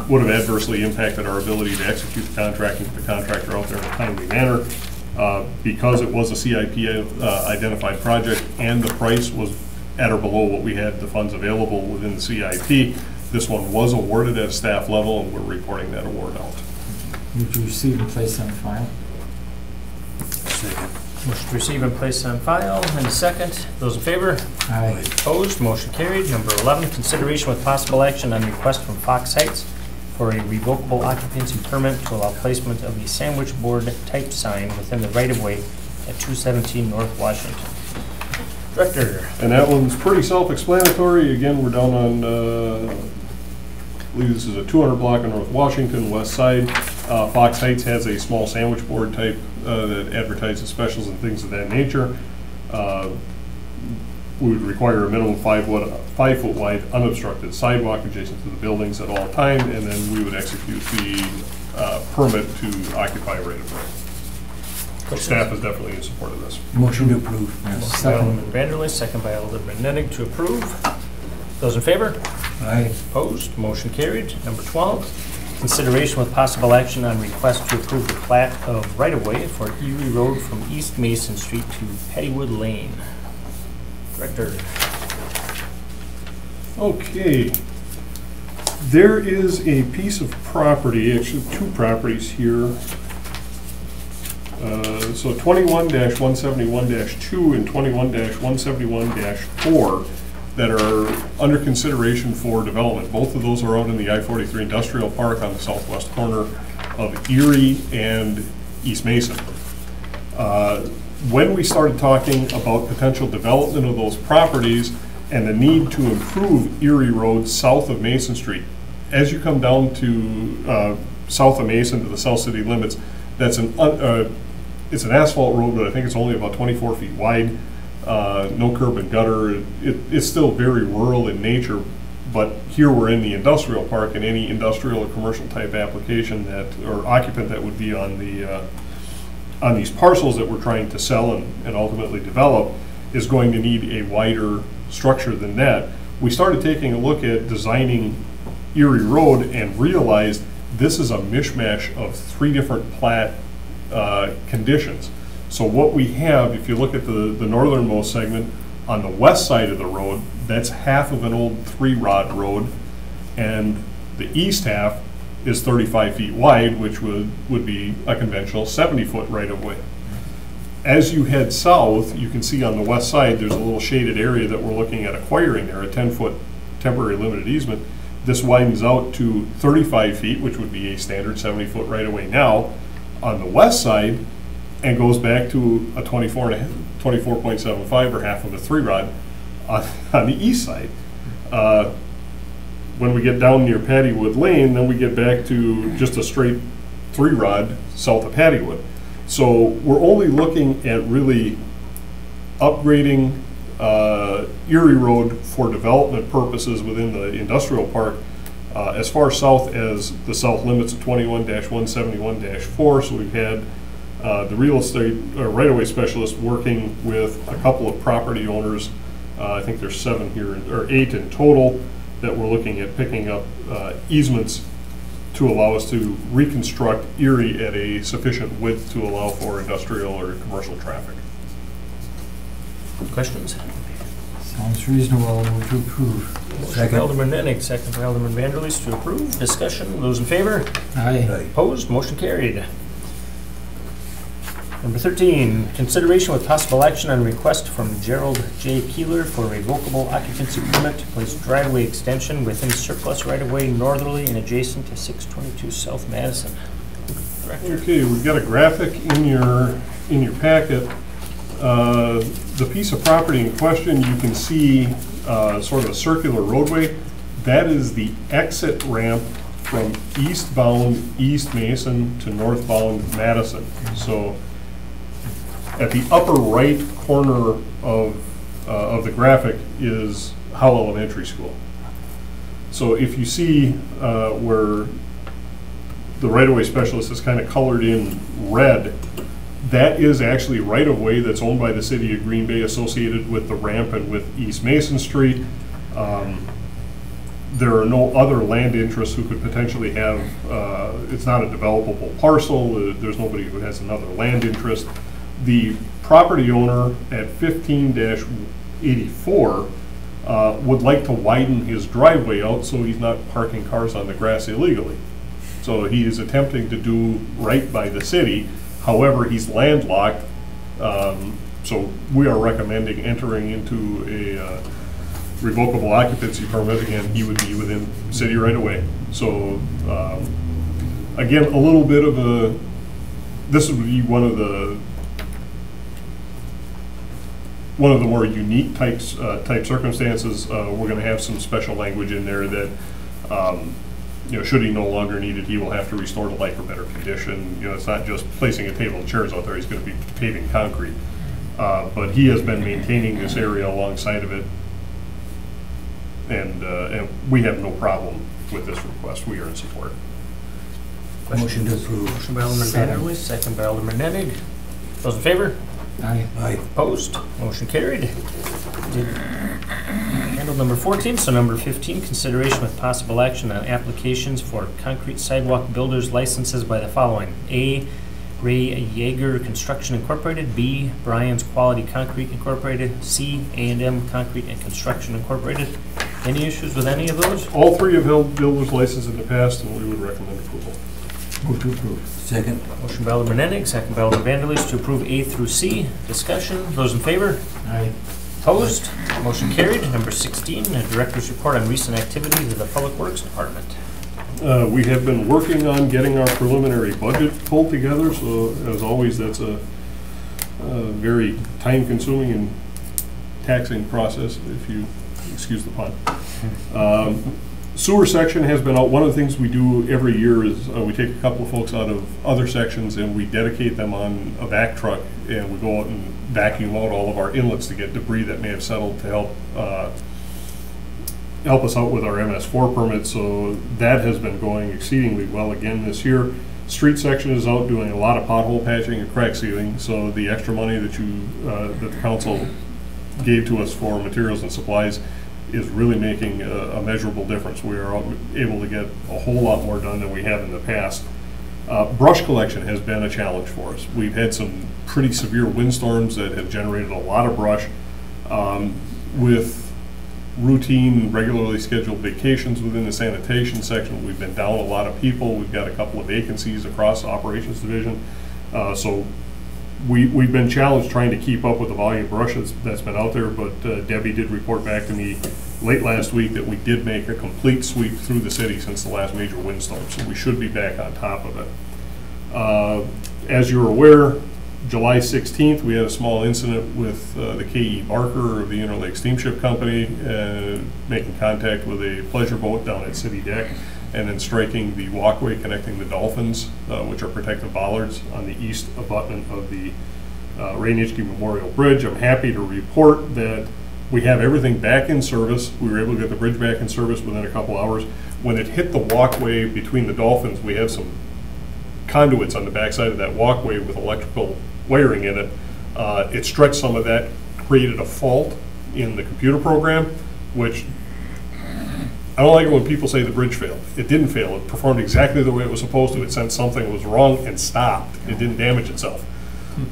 S6: adversely impacted our ability to execute the contract and get the contractor out there in a timely manner. Because it was a CIP identified project and the price was at or below what we had the funds available within the CIP, this one was awarded at a staff level, and we're reporting that award out.
S5: Move to receive and place on file.
S3: Motion to receive and place on file, and a second. Those in favor?
S5: Aye.
S3: Opposed, motion carried. Number 11, consideration with possible action on request from Fox Heights for a revocable occupancy permit to allow placement of a sandwich board type sign within the right-of-way at 217 North Washington. Director.
S6: And that one's pretty self-explanatory. Again, we're down on, I believe this is a 200 block on North Washington, west side. Fox Heights has a small sandwich board type that advertises specials and things of that nature. We would require a minimum 5 foot wide unobstructed sidewalk adjacent to the buildings at all time, and then we would execute the permit to occupy right of way. Staff is definitely in support of this.
S2: Motion to approve.
S3: Motion by Alderman Vanderlee, second by Alderman Nenning to approve. Those in favor?
S2: Aye.
S3: Opposed, motion carried. Number 12, consideration with possible action on request to approve the plat of right-of-way for Erie Road from East Mason Street to Pettywood Lane. Director.
S6: Okay. There is a piece of property, actually 2 properties here. So 21-171-2 and 21-171-4 that are under consideration for development. Both of those are out in the I-43 Industrial Park on the southwest corner of Erie and East Mason. When we started talking about potential development of those properties and the need to improve Erie Road south of Mason Street, as you come down to south of Mason to the South City limits, that's it's an asphalt road, but I think it's only about 24 feet wide. No curb and gutter. It's still very rural in nature, but here we're in the industrial park, and any industrial or commercial type application that, or occupant that would be on the on these parcels that we're trying to sell and ultimately develop is going to need a wider structure than that. We started taking a look at designing Erie Road and realized this is a mishmash of 3 different plat conditions. So what we have, if you look at the northernmost segment on the west side of the road, that's half of an old 3-rod road, and the east half is 35 feet wide, which would be a conventional 70-foot right-of-way. As you head south, you can see on the west side there's a little shaded area that we're looking at acquiring there, a 10-foot temporary limited easement. This widens out to 35 feet, which would be a standard 70-foot right-of-way now on the west side, and goes back to a 24.75 or half of a 3-rod on the east side. When we get down near Pettywood Lane, then we get back to just a straight 3-rod south of Pettywood. So we're only looking at really upgrading Erie Road for development purposes within the industrial park as far south as the south limits of 21-171-4. So we've had the real estate right-of-way specialist working with a couple of property owners. I think there's 7 here, or 8 in total, that we're looking at picking up easements to allow us to reconstruct Erie at a sufficient width to allow for industrial or commercial traffic.
S3: Questions?
S5: Sounds reasonable. Move to approve.
S3: Motion by Alderman Nenning, second by Alderman Vanderlee to approve. Discussion. Those in favor?
S5: Aye.
S3: Opposed? Motion carried. Number 13, consideration with possible action on request from Gerald J. Keeler for a revocable occupancy permit to place driveway extension within surplus right-of-way northerly and adjacent to 622 South Madison. Director.
S6: Okay, we've got a graphic in your packet. The piece of property in question, you can see sort of a circular roadway. That is the exit ramp from eastbound East Mason to northbound Madison. So at the upper right corner of the graphic is Howell Elementary School. So if you see where the right-of-way specialist is kind of colored in red, that is actually right-of-way that's owned by the city of Green Bay, associated with the ramp and with East Mason Street. There are no other land interests who could potentially have, it's not a developable parcel, there's nobody who has another land interest. The property owner at 15-84 would like to widen his driveway out so he's not parking cars on the grass illegally. So he is attempting to do right by the city. However, he's landlocked, so we are recommending entering into a revocable occupancy permit. Again, he would be within city right away. So again, a little bit of a, this would be one of the more unique type circumstances. We're going to have some special language in there that, you know, should he no longer need it, he will have to restore the like or better condition. You know, it's not just placing a table and chairs out there. He's going to be paving concrete. But he has been maintaining this area alongside of it, and we have no problem with this request. We are in support.
S2: Motion to approve.
S3: Motion by Alderman Vanderleest, second by Alderman Nennig. Those in favor?
S5: Aye.
S2: Aye.
S3: Opposed? Motion carried. Did handle number 14, so number 15, consideration with possible action on applications for concrete sidewalk builders licenses by the following. A, Ray Yeager Construction Incorporated. B, Brian's Quality Concrete Incorporated. C, A&M Concrete and Construction Incorporated. Any issues with any of those?
S6: All three have held builders license in the past, and we would recommend approval.
S2: Move to approve. Second.
S3: Motion by Alderman Nennig, second by Alderman Vanderleest to approve A through C. Discussion. Those in favor?
S5: Aye.
S3: Opposed? Motion carried. Number 16, a director's report on recent activities of the Public Works Department.
S6: We have been working on getting our preliminary budget pulled together, so as always, that's a very time-consuming and taxing process, if you excuse the pun. Sewer section has been out. One of the things we do every year is we take a couple of folks out of other sections and we dedicate them on a vac truck, and we go out and vacuum out all of our inlets to get debris that may have settled to help us out with our MS4 permit. So that has been going exceedingly well again this year. Street section is out doing a lot of pothole patching and crack sealing. So the extra money that that the council gave to us for materials and supplies is really making a measurable difference. We are able to get a whole lot more done than we have in the past. Brush collection has been a challenge for us. We've had some pretty severe windstorms that have generated a lot of brush. With routine, regularly scheduled vacations within the sanitation section, we've been down a lot of people. We've got a couple of vacancies across the operations division. So we've been challenged trying to keep up with the volume of brush that's been out there, but Debbie did report back to me late last week that we did make a complete sweep through the city since the last major windstorm, so we should be back on top of it. As you're aware, July 16th, we had a small incident with the K.E. Barker of the Interlake Steamship Company making contact with a pleasure boat down at City Deck and then striking the walkway connecting the dolphins, which are protective bollards on the east abutment of the Ray Nitschke Memorial Bridge. I'm happy to report that we have everything back in service. We were able to get the bridge back in service within a couple hours. When it hit the walkway between the dolphins, we have some conduits on the backside of that walkway with electrical wiring in it. It stretched some of that, created a fault in the computer program, which I don't like it when people say the bridge failed. It didn't fail. It performed exactly the way it was supposed to. It sensed something was wrong and stopped. It didn't damage itself.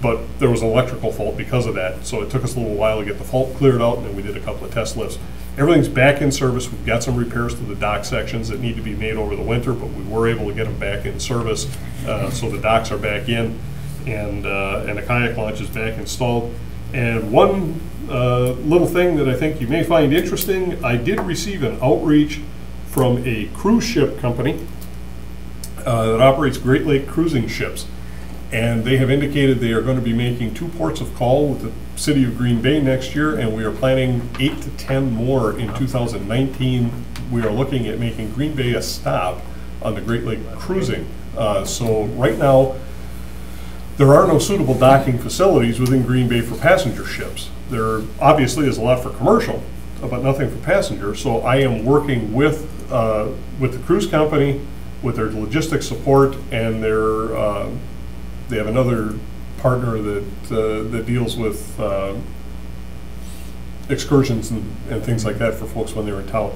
S6: But there was an electrical fault because of that. So it took us a little while to get the fault cleared out, and then we did a couple of test lifts. Everything's back in service. We've got some repairs to the dock sections that need to be made over the winter, but we were able to get them back in service. So the docks are back in, and the kayak launch is back installed. And one little thing that I think you may find interesting, I did receive an outreach from a cruise ship company that operates Great Lake cruising ships. And they have indicated they are going to be making 2 ports of call with the city of Green Bay next year, and we are planning 8 to 10 more in 2019. We are looking at making Green Bay a stop on the Great Lake cruising. So right now, there are no suitable docking facilities within Green Bay for passenger ships. There obviously is a lot for commercial, but nothing for passenger. So I am working with the cruise company, with their logistics support, and they have another partner that deals with excursions and things like that for folks when they're in town.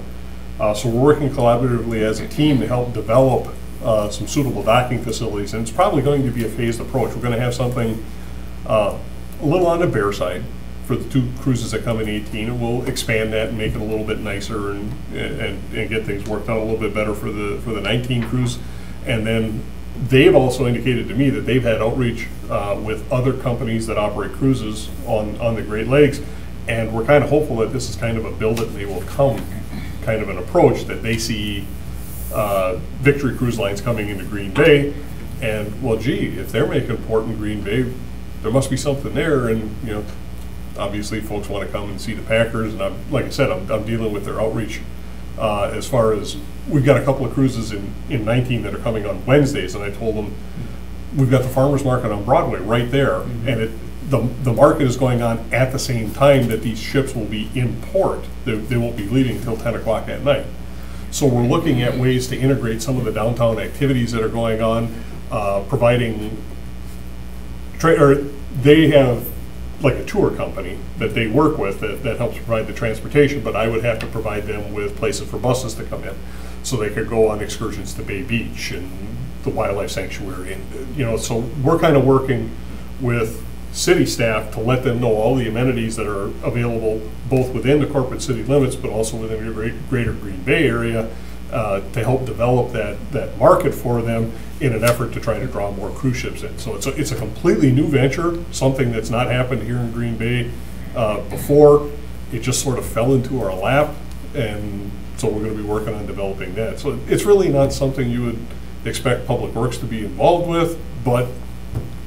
S6: So we're working collaboratively as a team to help develop some suitable docking facilities, and it's probably going to be a phased approach. We're going to have something a little on the bare side for the 2 cruises that come in 18, and we'll expand that and make it a little bit nicer and get things worked out a little bit better for the 19 cruise. And then they've also indicated to me that they've had outreach with other companies that operate cruises on the Great Lakes, and we're kind of hopeful that this is kind of a build it and they will come kind of an approach, that they see Victory Cruise Lines coming into Green Bay, and well, gee, if they're making port in Green Bay, there must be something there. And you know, obviously folks want to come and see the Packers, and like I said, I'm dealing with their outreach as far as, we've got a couple of cruises in 19 that are coming on Wednesdays, and I told them we've got the farmers market on Broadway right there, and the market is going on at the same time that these ships will be in port. They won't be leaving until 10 o'clock at night. So we're looking at ways to integrate some of the downtown activities that are going on, providing, they have like a tour company that they work with that helps provide the transportation, but I would have to provide them with places for buses to come in, so they could go on excursions to Bay Beach and the wildlife sanctuary, and you know, so we're kind of working with city staff to let them know all the amenities that are available both within the corporate city limits, but also within the greater Green Bay area, to help develop that market for them in an effort to try to draw more cruise ships in. So it's a completely new venture, something that's not happened here in Green Bay before. It just sort of fell into our lap, and so we're going to be working on developing that. So it's really not something you would expect Public Works to be involved with, but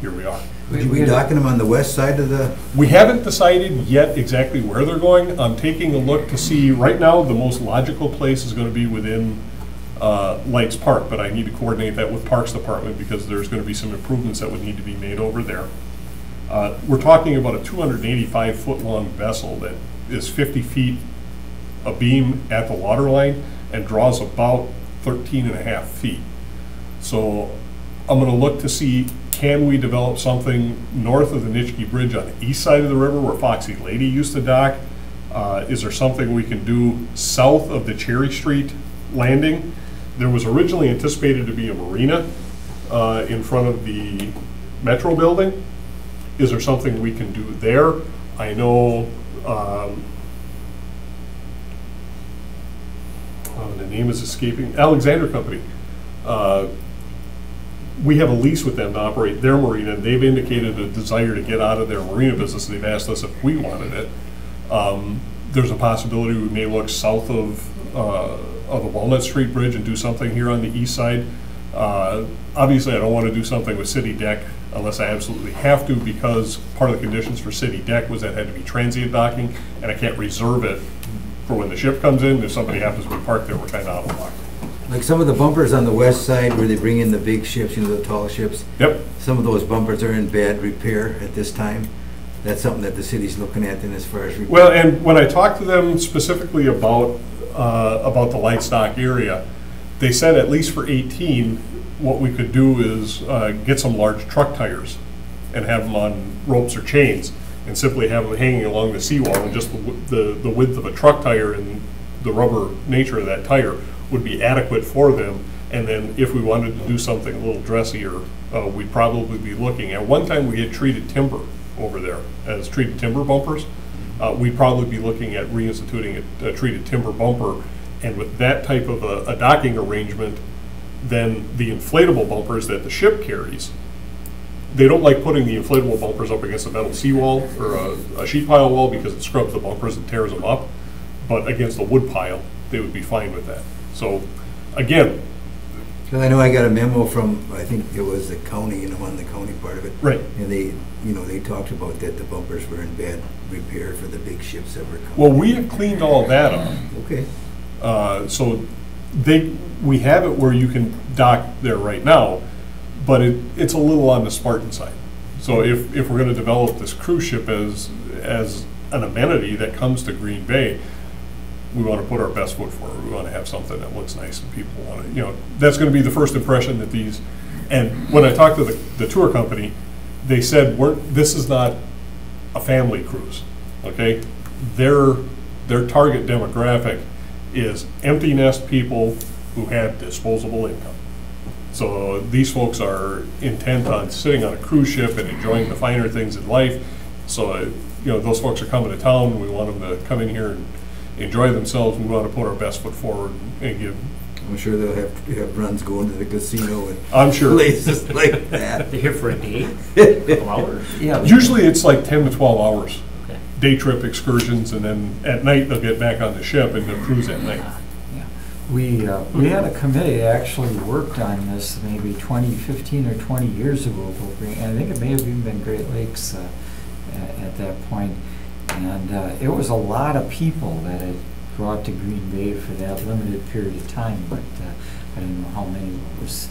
S6: here we are.
S2: Would you be docking them on the west side of the?
S6: We haven't decided yet exactly where they're going. I'm taking a look to see, right now the most logical place is going to be within Lights Park, but I need to coordinate that with Parks Department because there's going to be some improvements that would need to be made over there. We're talking about a 285-foot long vessel that is 50 feet a beam at the water line and draws about 13.5 feet. So I'm going to look to see, can we develop something north of the Nitschke Bridge on the east side of the river where Foxy Lady used to dock? Is there something we can do south of the Cherry Street landing? There was originally anticipated to be a marina in front of the Metro building. Is there something we can do there? I know the name is escaping, Alexander Company. We have a lease with them to operate their marina, and they've indicated a desire to get out of their marina business. They've asked us if we wanted it. There's a possibility we may look south of the Walnut Street Bridge and do something here on the east side. Obviously, I don't want to do something with City Deck unless I absolutely have to, because part of the conditions for City Deck was that it had to be transient docking, and I can't reserve it for when the ship comes in. If somebody happens to be parked there, we're kind of out of luck.
S2: Like some of the bumpers on the west side where they bring in the big ships, you know, the tall ships.
S6: Yep.
S2: Some of those bumpers are in bad repair at this time. That's something that the city's looking at, and as far as repair.
S6: Well, and when I talked to them specifically about the light stock area, they said at least for 18, what we could do is get some large truck tires and have them on ropes or chains, and simply have them hanging along the seawall, and just the width of a truck tire and the rubber nature of that tire would be adequate for them. And then if we wanted to do something a little dressier, we'd probably be looking at, one time we had treated timber over there as treated timber bumpers. We'd probably be looking at reinstituting a treated timber bumper, and with that type of a docking arrangement, then the inflatable bumpers that the ship carries, they don't like putting the inflatable bumpers up against a metal seawall or a sheet pile wall because it scrubs the bumpers and tears them up, but against a wood pile, they would be fine with that. So, again.
S2: Well, I know I got a memo from, I think it was the county, you know, on the county part of it.
S6: Right.
S2: And they, you know, they talked about that the bumpers were in bad repair for the big ships that were coming.
S6: Well, we have cleaned all that up.
S2: Okay.
S6: So we have it where you can dock there right now, but it's a little on the Spartan side. So if we're going to develop this cruise ship as an amenity that comes to Green Bay, we want to put our best foot forward. We want to have something that looks nice and people want to, that's going to be the first impression that these, and when I talked to the tour company, they said, this is not a family cruise, okay? Their target demographic is empty nest people who have disposable income. So these folks are intent on sitting on a cruise ship and enjoying the finer things in life. So, those folks are coming to town. We want them to come in here and enjoy themselves. We want to put our best foot forward and give.
S2: I'm sure they'll have runs going to the casino and
S6: I'm sure
S2: places like that.
S3: They're here for a day, a couple hours?
S5: Yeah.
S6: Usually it's like 10 to 12 hours.
S3: Okay.
S6: Day trip excursions, and then at night they'll get back on the ship and they'll cruise at night.
S5: We had a committee that actually worked on this maybe 15 or 20 years ago, and I think it may have even been Great Lakes at that point. And it was a lot of people that had brought to Green Bay for that limited period of time, but I don't know how many. It was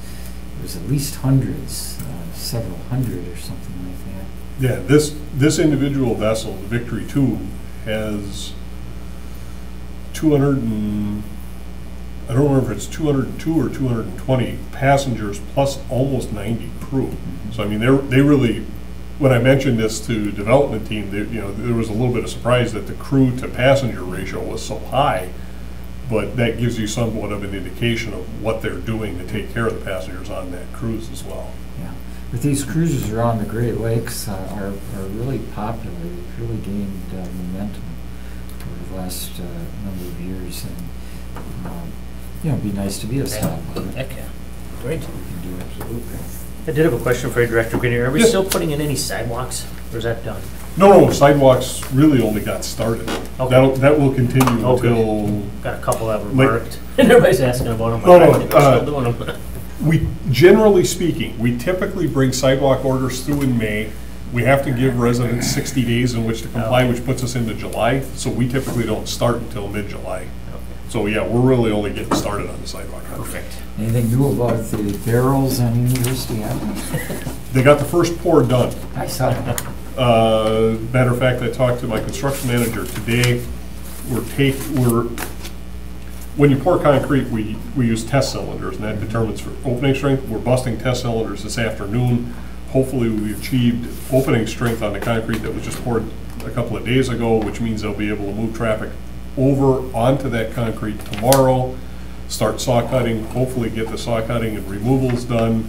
S5: at least hundreds, several hundred or something like that.
S6: Yeah, this individual vessel, the Victory II, has 200 I don't remember if it's 202 or 220 passengers plus almost 90 crew. So I mean, they really, when I mentioned this to development team, there was a little bit of surprise that the crew to passenger ratio was so high, but that gives you somewhat of an indication of what they're doing to take care of the passengers on that cruise as well.
S5: Yeah, but these cruises around the Great Lakes are really popular. They've really gained momentum over the last number of years, and it'd be nice to be a stop on it.
S3: Heck yeah. Great.
S5: We can do absolutely.
S3: I did have a question for you, Director Grenier. Are we
S6: Yes.
S3: still putting in any sidewalks, or is that done?
S6: No, sidewalks really only got started.
S3: Okay.
S6: That will continue
S3: Okay.
S6: until
S3: Got a couple that were
S6: Like-
S3: marked, and everybody's asking about them.
S6: No,
S3: I think we're
S6: no,
S3: still doing them.
S6: we, generally speaking, we typically bring sidewalk orders through in May. We have to give residents 60 days in which to comply, which puts us into July. So we typically don't start until mid-July. So yeah, we're really only getting started on the sidewalk.
S3: Perfect.
S5: Anything new about the barrels on University Avenue?
S6: They got the first pour done.
S5: I saw that.
S6: Matter of fact, I talked to my construction manager today. When you pour concrete, we use test cylinders, and that determines for opening strength. We're busting test cylinders this afternoon. Hopefully, we achieved opening strength on the concrete that was just poured a couple of days ago, which means they'll be able to move traffic over onto that concrete tomorrow, start saw cutting, hopefully get the saw cutting and removals done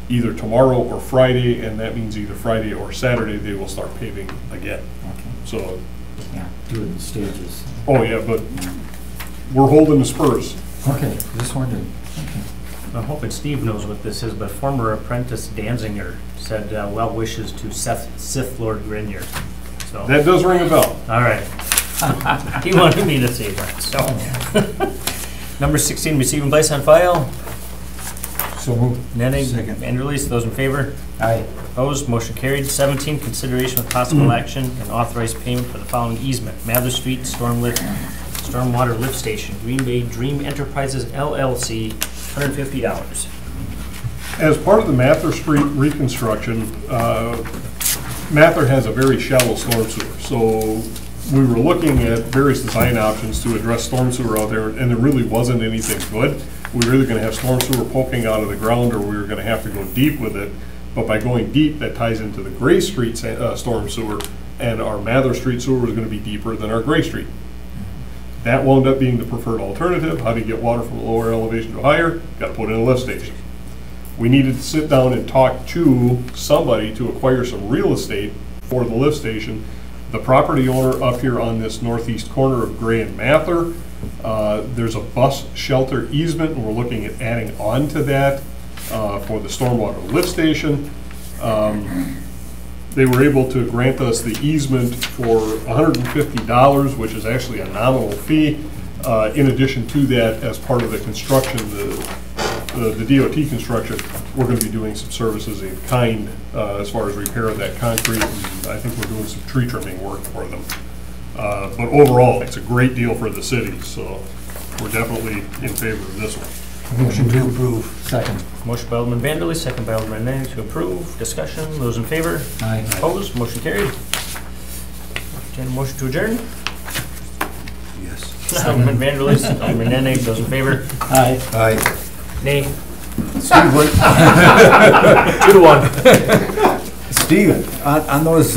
S6: either tomorrow or Friday, and that means either Friday or Saturday they will start paving again.
S5: Okay.
S6: So,
S5: Yeah, do it in stages.
S6: oh yeah, but we're holding the spurs.
S5: Okay, just wondered. Okay.
S3: I'm hoping Steve knows what this is, but former apprentice Danziger said well wishes to Sith Lord Grenier. So,
S6: That does ring a bell.
S3: all right. He wanted me to say that, so. Number 16, receive and place on file.
S5: So moved.
S3: Nenning
S2: Second.
S3: and release. Those in favor?
S5: Aye.
S3: Opposed? Motion carried. 17, consideration with possible action and authorized payment for the following easement. Mather Street Stormwater Lift Station, Green Bay Dream Enterprises LLC, $150.
S6: As part of the Mather Street reconstruction, Mather has a very shallow storm sewer. So we were looking at various design options to address storm sewer out there, and there really wasn't anything good. We were either going to have storm sewer poking out of the ground, or we were going to have to go deep with it. But by going deep, that ties into the Gray Street storm sewer, and our Mather Street sewer was going to be deeper than our Gray Street. That wound up being the preferred alternative. How do you get water from a lower elevation to higher? Got to put in a lift station. We needed to sit down and talk to somebody to acquire some real estate for the lift station. The property owner up here on this northeast corner of Gray and Mather, there's a bus shelter easement, and we're looking at adding on to that for the stormwater lift station. They were able to grant us the easement for $150, which is actually a nominal fee. In addition to that, as part of the construction, the DOT construction, we're going to be doing some services in kind as far as repair of that concrete, and I think we're doing some tree trimming work for them. But overall, it's a great deal for the city, so we're definitely in favor of this one.
S2: Motion to approve.
S5: Second.
S3: Motion by Alderman Vanderleest, second by Alderman Nenning to approve. Discussion, those in favor?
S5: Aye.
S3: Opposed, motion carried. Entertain a motion to adjourn.
S2: Yes.
S3: Alderman Vanderleest, Alderman Nenning, those in favor?
S5: Aye.
S2: Aye.
S3: Nay.
S2: Steve, what-
S3: 2-1.
S2: Steve, on those